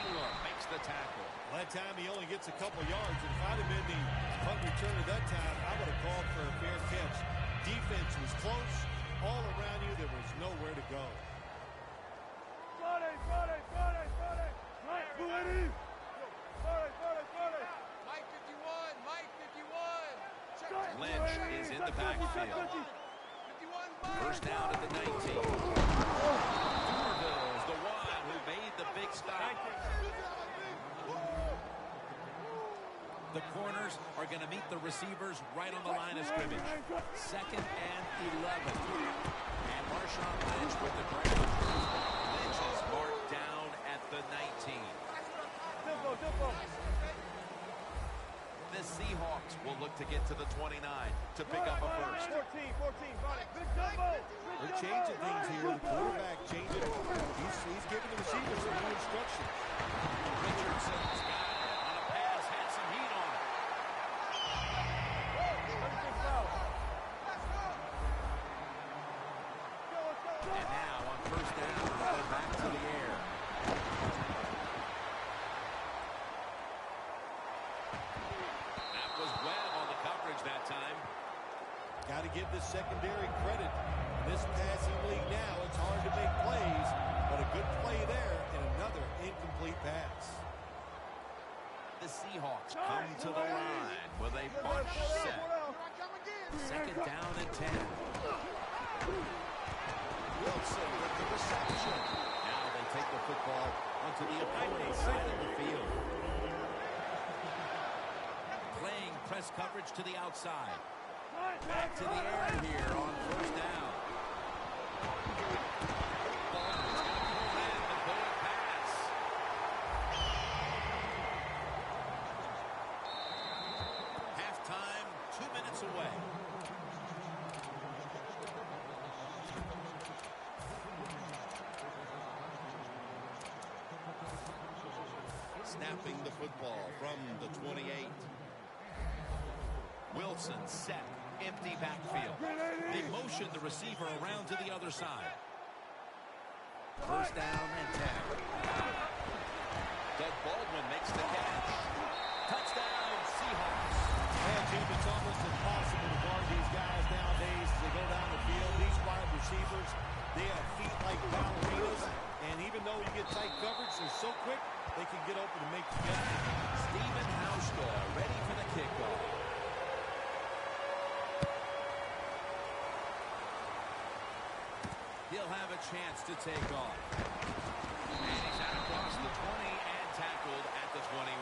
Wheeler makes the tackle. That time he only gets a couple yards. And if I'd have been the punt return at that time, I would have called for a fair catch. Defense was close. All around you, there was nowhere to go. Lynch is in the backfield. First down at the 19. Somerville's the one who made the big stop. The corners are going to meet the receivers right on the line of scrimmage. 2nd and 11. And Marshawn Lynch with the grab. Lynch is marked down at the 19. The Seahawks will look to get to the 29 to pick up a first. 14, They're changing things here. The quarterback changing it. He's giving the receivers some new instructions. Richardson's got it on a pass, had some heat on it. And now on first down, go back to the air. That was Webb on the coverage that time. Got to give this secondary credit. In this passing league now, it's hard to make plays, but a good play there and another incomplete pass. The Seahawks come to the line with a bunch set. 2nd down and 10. Wilson with the reception. Now they take the football onto the opponent's side of the field. Playing press coverage to the outside. Back to the air here on first down. Baldwin's going to pull in the bullet pass. Halftime, 2 minutes away. Snapping the football from the 28. Wilson set, empty backfield. They motion the receiver around to the other side. First down and 10. Doug Baldwin makes the catch. Touchdown, Seahawks. Man, Jim, it's almost impossible to guard these guys nowadays as they go down the field. These wide receivers, they have feet like ballerinas. And even though you get tight coverage, they're so quick, they can get open and make the catch. Stephen Hauschka ready for the kickoff. He'll have a chance to take off. And he's out across the 20 and tackled at the 21.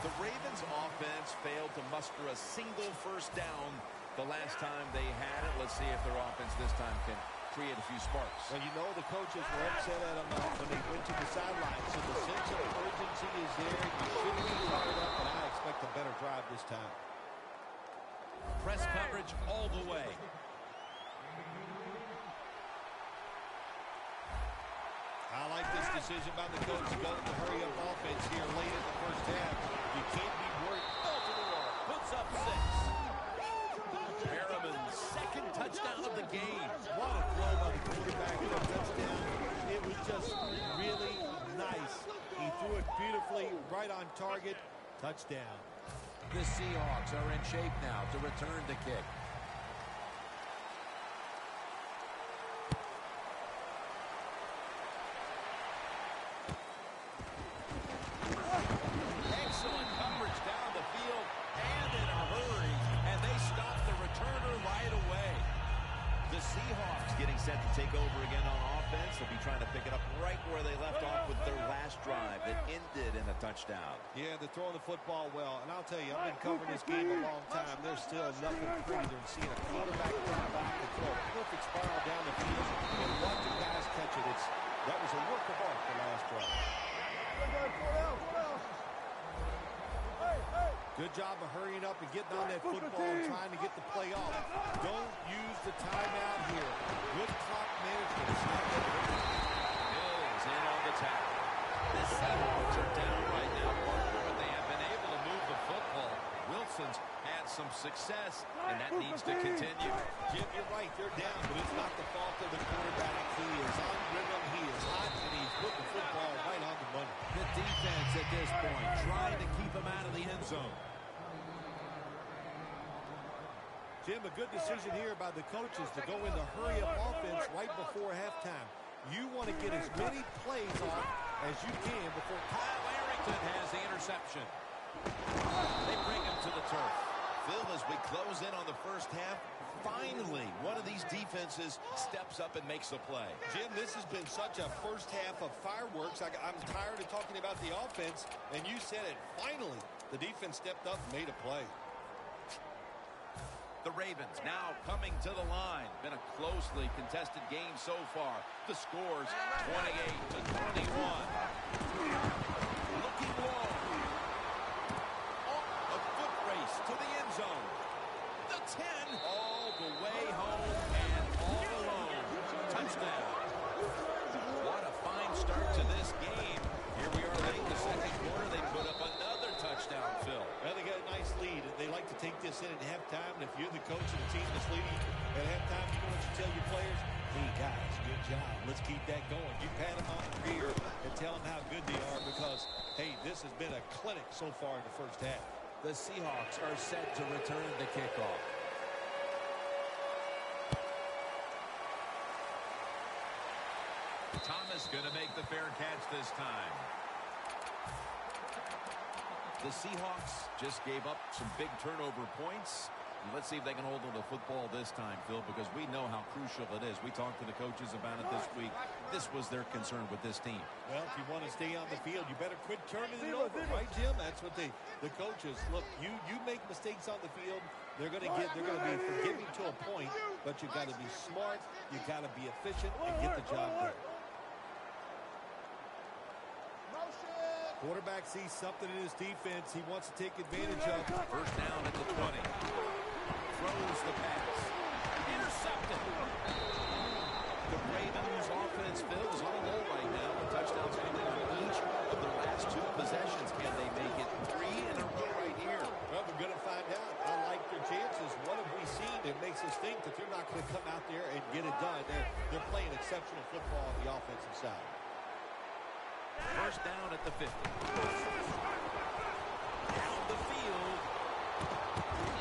The Ravens offense failed to muster a single first down the last time they had it. Let's see if their offense this time can create a few sparks. Well, you know the coaches were upset at them when they went to the sideline. So the sense of urgency is there. You should be fired up, and I expect a better drive this time. Press coverage all the way. I like this decision by the coach to go with the hurry-up offense here late in the first half. You can't be worried. Ball to the wall. Puts up 6. Merriman's second touchdown of the game. What a throw by the quarterback for a touchdown. It was just really nice. He threw it beautifully, right on target. Touchdown. The Seahawks are in shape now to return the kick. Excellent coverage down the field and in a hurry, and they stop the returner right away. The Seahawks getting set to take over again on offense. They'll be trying to pick it up right where they left off with their last drive that ended in a touchdown. Yeah, they're throwing the football well. And I'll tell you, I've been covering this game a long time. There's still nothing prettier than seeing a quarterback come back and throw a perfect spiral down the field and watching guys catch it. That was a work of art the last drive. Good job of hurrying up and getting on that football and trying to get the play off. Don't use the timeout here. Good clock management. Bills in on the tackle. The Seahawks are down right now, Parker, but they have been able to move the football. Wilson's had some success, and that needs to continue. Jim, you're right. They're down, but it's not the fault of the quarterback. He is on rhythm. He is hot, and he's putting the football right on the money. The defense at this point trying to keep him out of the end zone. Jim, a good decision here by the coaches to go into hurry-up offense right before halftime. You want to get as many plays off as you can before Kyle Arrington has the interception. They bring him to the turf. Phil, as we close in on the first half, finally, one of these defenses steps up and makes a play. Jim, this has been such a first half of fireworks. I'm tired of talking about the offense, and you said it. Finally, the defense stepped up and made a play. The Ravens now coming to the line. Been a closely contested game so far. The score's 28-21. Looking long. Oh, a foot race to the end zone. The 10 all the way home and all alone. Touchdown. What a fine start to this game. Here we are late in the second quarter. They put up another touchdown, Phil. Well, they got a nice lead. They like to take this in at halftime. And if you're the coach of the team that's leading at halftime, you know what you tell your players? Hey, guys, good job. Let's keep that going. You pat them on the rear and tell them how good they are because, hey, this has been a clinic so far in the first half. The Seahawks are set to return the kickoff. Thomas going to make the fair catch this time. The Seahawks just gave up some big turnover points. Let's see if they can hold on to football this time, Phil, because we know how crucial it is. We talked to the coaches about it this week. This was their concern with this team. Well, if you want to stay on the field, you better quit turning it over, right, Jim? That's what the coaches look. You make mistakes on the field, they're going to be forgiving to a point, but you got to be smart, you got to be efficient, and get the job done. Quarterback sees something in his defense he wants to take advantage of. First down at the 20. Throws the pass. Intercepted. The Ravens offense, Phil, is on a roll right now. The touchdowns coming on each of the last 2 possessions. Can they make it 3 in a row right here? Well, we're going to find out. I like their chances. What have we seen that makes us think that they're not going to come out there and get it done? They're playing exceptional football on the offensive side. First down at the 50. Down the field.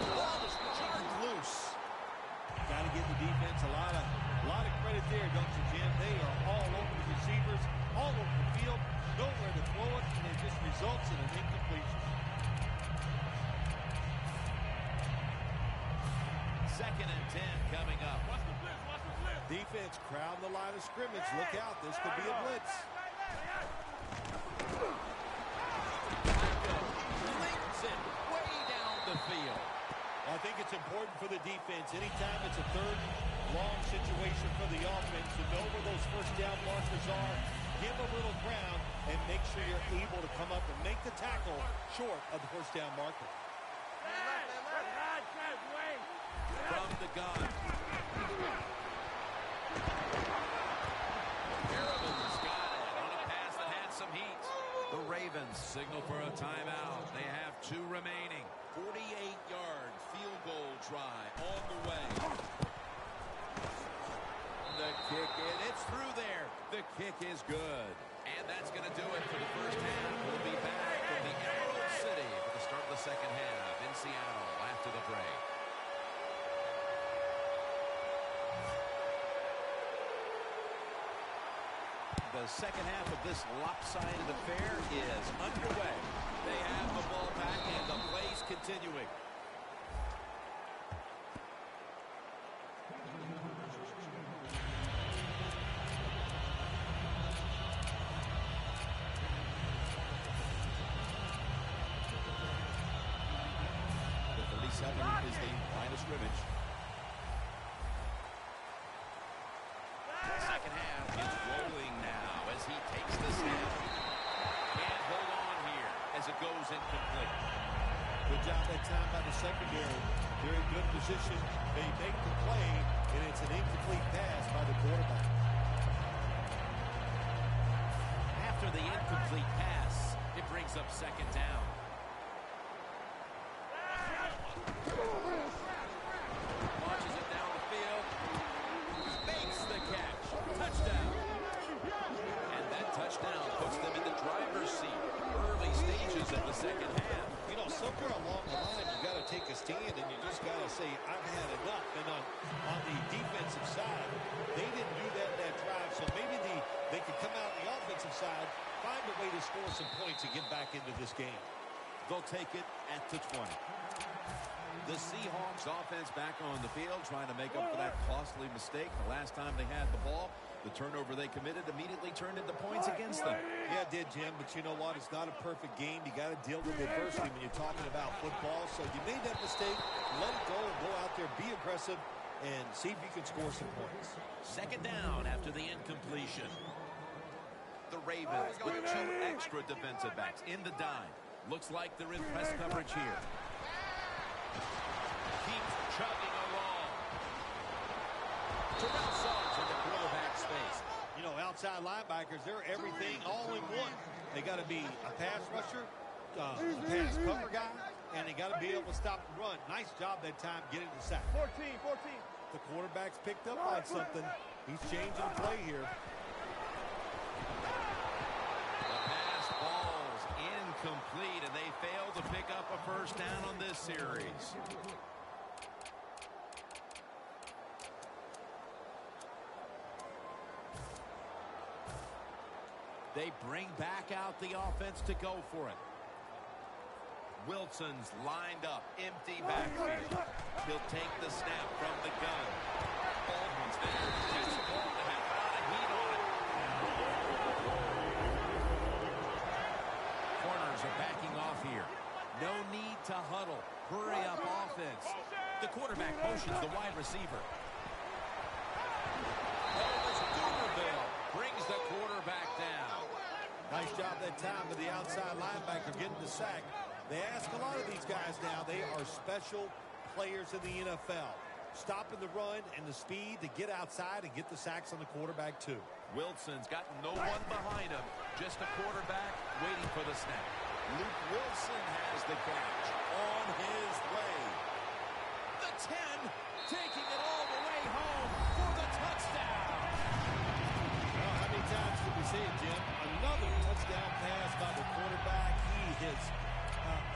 Ball is jammed loose. Got to give the defense a lot of credit there, don't you, Jim? They are all over the receivers, all over the field, nowhere to throw it, and it just results in an incompletion. Second and 10 coming up. Defense crowd the line of scrimmage. Look out, this could be a blitz. Leads it way down the field. I think it's important for the defense. Anytime it's a third long situation for the offense to know where those first down markers are, give a little ground, and make sure you're able to come up and make the tackle short of the first down marker. From the gun. Merriman's got it on a pass signal for a timeout. They have 2 remaining. 48-yard field goal try on the way. The kick in. It's through there. The kick is good. And that's going to do it for the first half. We'll be back from the Emerald City for the start of the second half in Seattle after the break. The second half of this lopsided affair is underway. They have the ball back and the play's continuing. The 37 is the line of scrimmage. Second half is rolling now as he takes the snap. Can't hold on here as it goes incomplete. Good job that time by the secondary. They're in good position. They make the play, and it's an incomplete pass by the quarterback. After the incomplete pass, it brings up second down. Launches it down the field. Makes the catch. Touchdown. And that touchdown puts them in the driver's seat. Early stages of the second half. You know, somewhere along the line, you got to take a stand, and you just got to say, I've had enough. And on the defensive side, they didn't do that in that drive, so maybe they could come out on the offensive side, find a way to score some points and get back into this game. They'll take it at the 20. The Seahawks offense back on the field trying to make up for that costly mistake. The last time they had the ball, the turnover they committed immediately turned into points against them. Yeah, it did, Jim, but you know what? It's not a perfect game. You got to deal with adversity when you're talking about football. So you made that mistake, let it go, and go out there, be aggressive, and see if you can score some points. Second down after the incompletion. The Ravens with 2 extra defensive backs in the dime. Looks like they're in press coverage here. Keeps chugging along. Terrell Suggs in the quarterback space. You know, outside linebackers, they're everything all in one. They got to be a pass rusher, a pass cover guy, and they got to be able to stop the run. Nice job that time getting the sack. 14. The quarterback's picked up on something. He's changing the play here. The pass falls incomplete, and they fail to pick up a first down on this series. They bring back out the offense to go for it. Wilson's lined up, empty backfield. He'll take the snap from the gun. Baldwin's there. Takes the ball to have a lot of heat on it. Corners are backing off here. No need to huddle. Hurry up offense. The quarterback motions the wide receiver. Elvis Dumerville brings the quarterback down. Nice job that time with the outside linebacker getting the sack. They ask a lot of these guys now. They are special players in the NFL. Stopping the run and the speed to get outside and get the sacks on the quarterback, too. Wilson's got no one behind him. Just a quarterback waiting for the snap. Luke Wilson has the catch on his way. The 10 taking it all the way home for the touchdown. Well, how many times did we say it, Jim? Another touchdown pass by the quarterback. He is,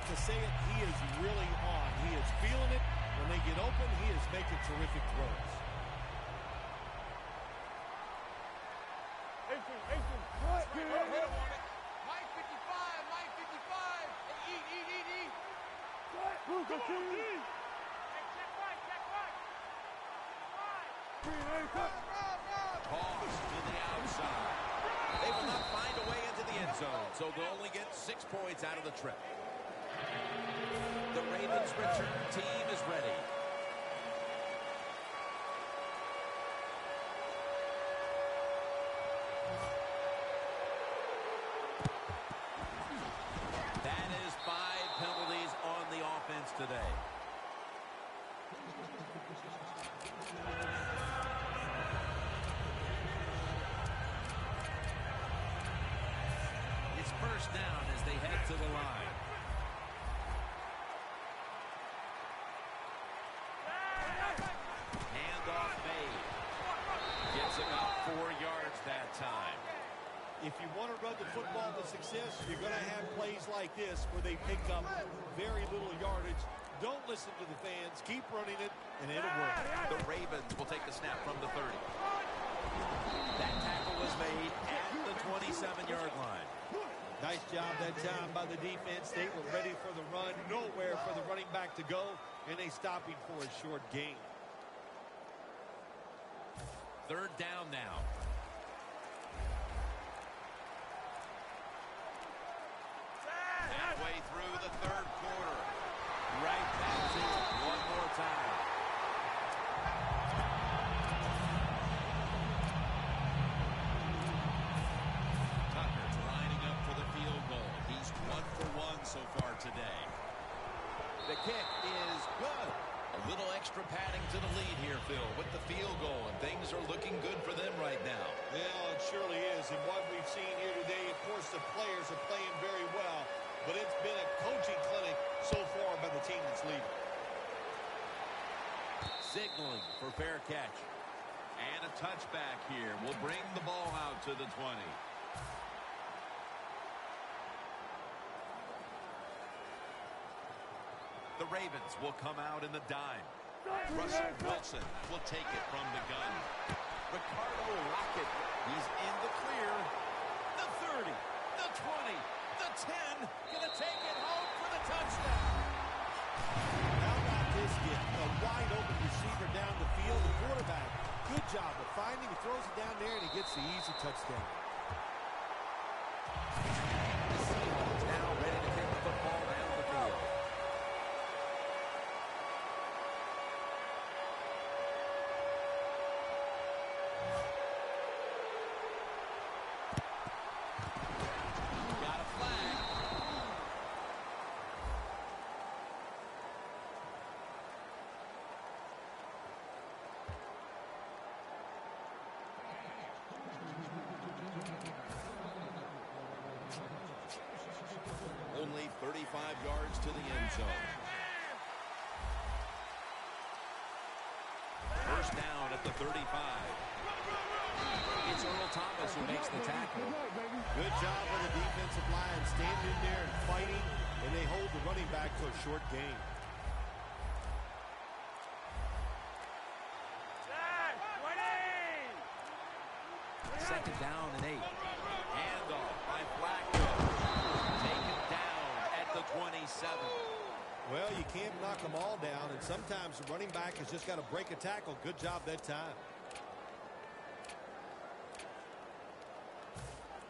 to say it, he is really on. He is feeling it. When they get open, he is making terrific throws. 18. Mike 55. Eat. Go team. Toss to the outside. They will not find a way into the end zone, so they'll only get 6 points out of the trip. The Ravens return team is ready. That is 5 penalties on the offense today. It's first down as they head to Handoff made. Gets about 4 yards that time. If you want to run the football to success, you're going to have plays like this where they pick up very little yardage. Don't listen to the fans. Keep running it, and it'll work. The Ravens will take the snap from the 30. That tackle was made at the 27-yard line. Nice job that time by the defense. They were ready for the run. Nowhere for the running back to go, and they stopping for a short gain. Third down now. Halfway through the third quarter. Right back to it one more time. Tucker's lining up for the field goal. He's 1 for 1 so far today. The kick is good. A little extra padding to the lead here, Phil, with the field goal, and things are looking good for them right now. Yeah, it surely is. And what we've seen here today, of course, the players are playing very well, but it's been a coaching clinic so far by the team that's leading. Signaling for fair catch. And a touchback here will bring the ball out to the 20. The Ravens will come out in the dime. Russell Wilson will take it from the gun. Ricardo Lockett, he's in the clear. The 30, the 20, the 10, gonna take it home for the touchdown. How about this get a wide open receiver down the field? The quarterback, good job of finding. He throws it down there and he gets the easy touchdown. The Seahawks now ready to take the football down the field. Got a flag. Only 35 yards to the end zone. First down at the 35. It's Earl Thomas who makes the tackle. Good job on the defensive line, standing in there and fighting, and they hold the running back to a short gain. Second down and 8. Handoff by Flacco. Taken down at the 27. Well, you can't knock them all down, and sometimes the running back has just got to break a tackle. Good job that time.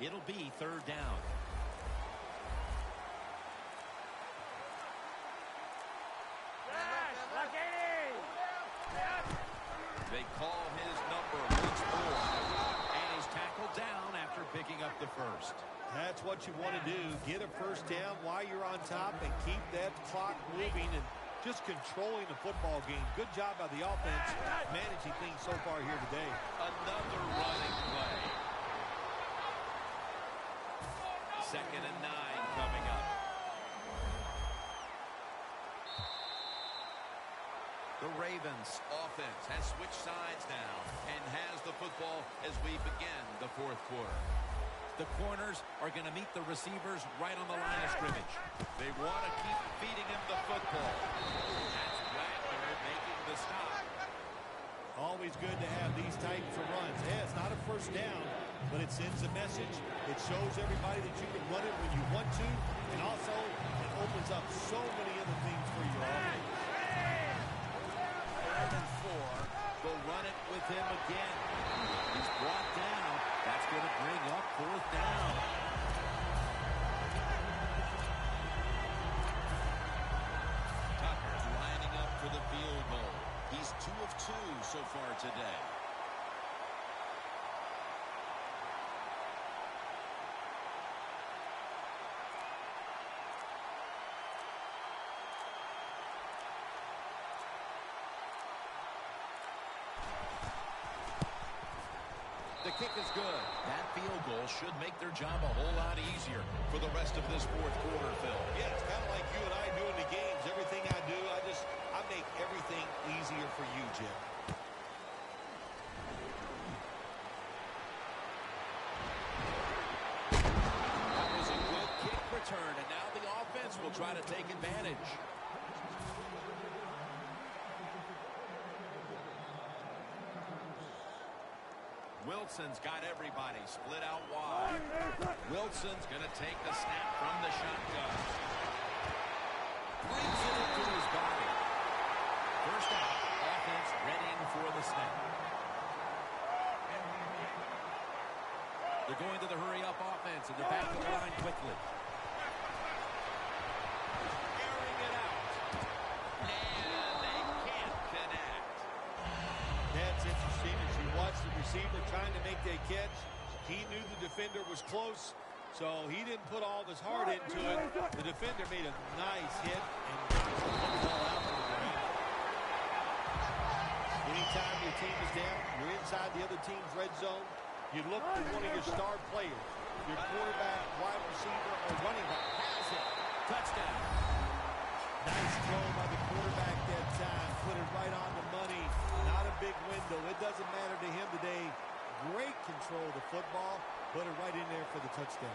It'll be third down. They call his number once more, and he's tackled down after picking up the first. That's what you want to do. Get a first down while you're on top and keep that clock moving and just controlling the football game. Good job by the offense managing things so far here today. Another running play. Second and 9 coming up. The Ravens offense has switched sides now and has the football as we begin the fourth quarter. The corners are going to meet the receivers right on the line of scrimmage. They want to keep feeding him the football. That's Wagner making the stop. Always good to have these types of runs. Yeah, it's not a first down, but it sends a message. It shows everybody that you can run it when you want to, and also it opens up so many other things for your offense. 4. They'll run it with him again. He's brought down. That's going to bring up fourth down. Tucker's lining up for the field goal. He's 2 of 2 so far today. The kick is good. That field goal should make their job a whole lot easier for the rest of this fourth quarter, Phil. Yeah, it's kind of like you and I do in the games. Everything I do, I make everything easier for you, Jim. That was a good kick return, and now the offense will try to take advantage. Wilson's got everybody split out wide. Wilson's going to take the snap from the shotgun. Brings it into his body. First out, offense readying for the snap. They're going to the hurry-up offense, and they're back to the line quickly. Airing it out. And they can't connect. That's interesting. As you watch the receiver trying to make that catch, he knew the defender was close, so he didn't put all of his heart into it. The defender made a nice hit and knocked the football out of the ground. Anytime your team is down, you're inside the other team's red zone, you look for one of your star players, your quarterback, wide receiver, or running back. Has it. Touchdown. Nice throw by the quarterback that time. Put it right on the money. Not a big window. It doesn't matter to him today. Great control of the football. Put it right in there for the touchdown.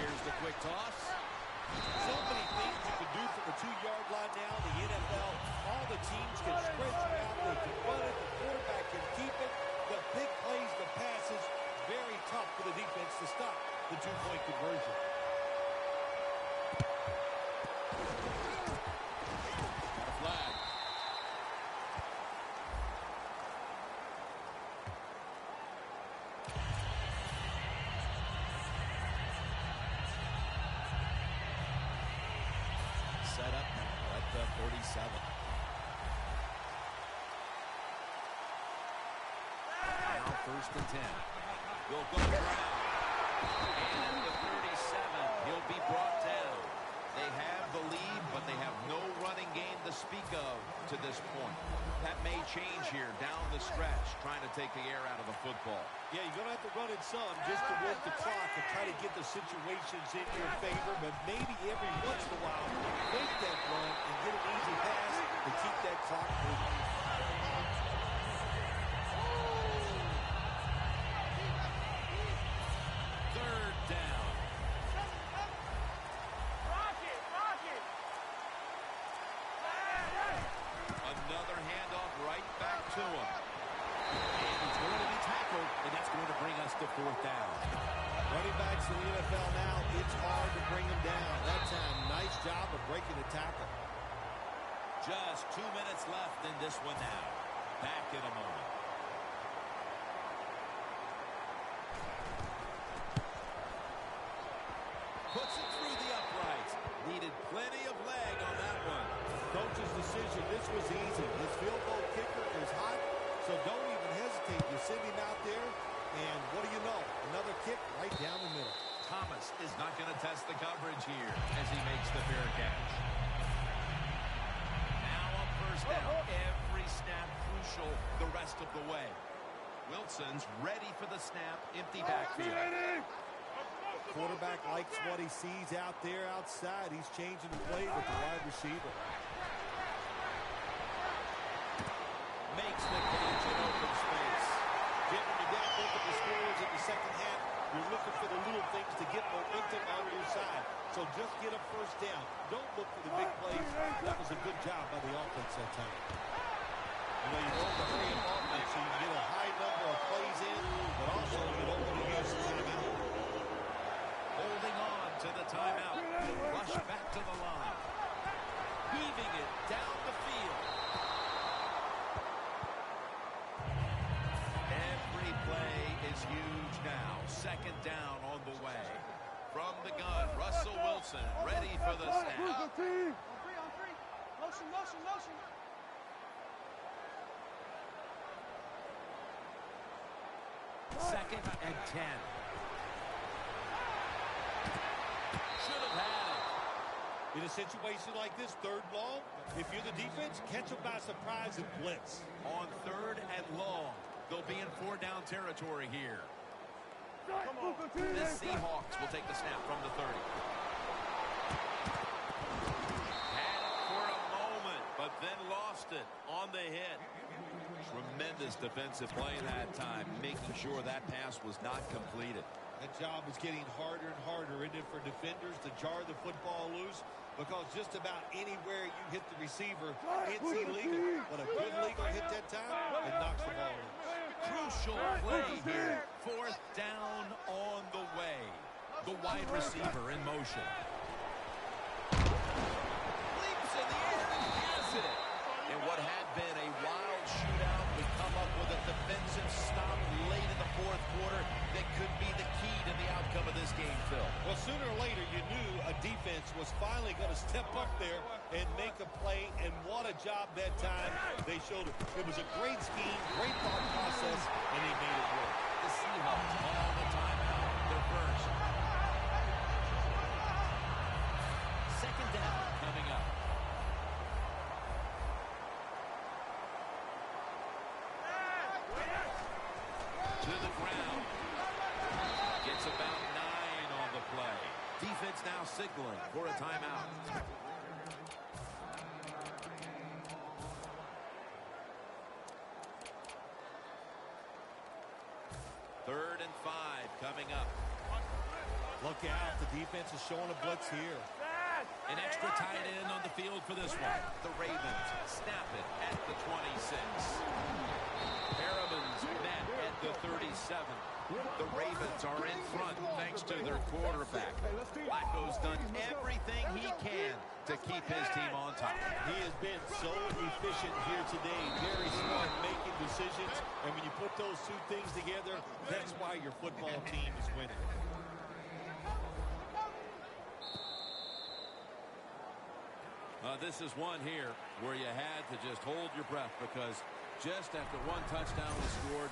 Here's the quick toss. So many things you can do from the 2-yard line now in the NFL. All the teams can spread you out. They can run it. The quarterback can keep it. The big plays, the passes, very tough for the defense to stop the 2-point conversion. Got a flag. Set up now at the 37. Now first and 10. Will go around. And at the 37, he'll be brought down. They have the lead, but they have no running game to speak of to this point. That may change here down the stretch, trying to take the air out of the football. Yeah, you're going to have to run it some just to work the clock and try to get the situations in your favor, but maybe every once in a while, make that run and get an easy pass to keep that clock moving. Third down. Another handoff right back to him. And he's going to be tackled, and that's going to bring us to fourth down. Running backs in the NFL now, it's hard to bring them down. That time, nice job of breaking the tackle. Just 2 minutes left in this one now. Back in a moment. Puts it through the uprights. Needed plenty of leg on that one. Coach's decision, this was easy. His field goal kicker is hot, so don't even hesitate. You send him out there, and what do you know? Another kick right down the middle. Thomas is not going to test the coverage here as he makes the fair catch. Now on first down, every snap crucial the rest of the way. Wilson's ready for the snap, empty backfield. Quarterback likes what he sees out there outside. He's changing the play with the wide receiver. Makes the catch in open space. Getting you down both of the scores in the second half. You're looking for the little things to get momentum on your side. So just get a first down. Don't look for the big plays. That was a good job by the offense that time. You know, you want the hurry up offense so you can get a high number of plays in, but also you don't want to use the timeout. Holding on to the timeout. Rush back to the line. Heaving it down the field. Every play is huge now. Second down on the way. From the gun, Russell Wilson ready for the snap. On three. Motion, motion, motion. Second and 10. Should have had it. In a situation like this, 3rd and long, if you're the defense, catch them by surprise and blitz. On 3rd and long, they'll be in 4-down territory here. The Seahawks will take the snap from the 30. Had it for a moment, but then lost it on the hit. Tremendous defensive play that time, making sure that pass was not completed. That job is getting harder and harder, isn't it, for defenders to jar the football loose? Because just about anywhere you hit the receiver, it's illegal. But a good legal hit that time, it knocks the ball loose. Crucial play here. 4th down on the way. The wide receiver in motion. Leaps in the air and has it. And what had been a wild shootout would come up with a defensive stop late in the 4th quarter that could be the key to the outcome of this game, Phil. Well, sooner or later, you knew a defense was finally going to step up there and make a play, and what a job that time they showed. It was a great scheme, great thought process, and they made it work. The Seahawks call the timeout, their first. 2nd down coming up. To the ground. Gets about 9 on the play. Defense now signaling for a timeout. 3rd and 5 coming up. Look out. The defense is showing a blitz here. An extra tight end on the field for this one. The Ravens snap it at the 26. Perriman's met at the 37. The Ravens are in front thanks to their quarterback. Flacco's done everything he can to keep his team on top. He has been so efficient here today. Very smart making decisions. And when you put those two things together, that's why your football team is winning. This is one here where you had to just hold your breath because just after one touchdown was scored,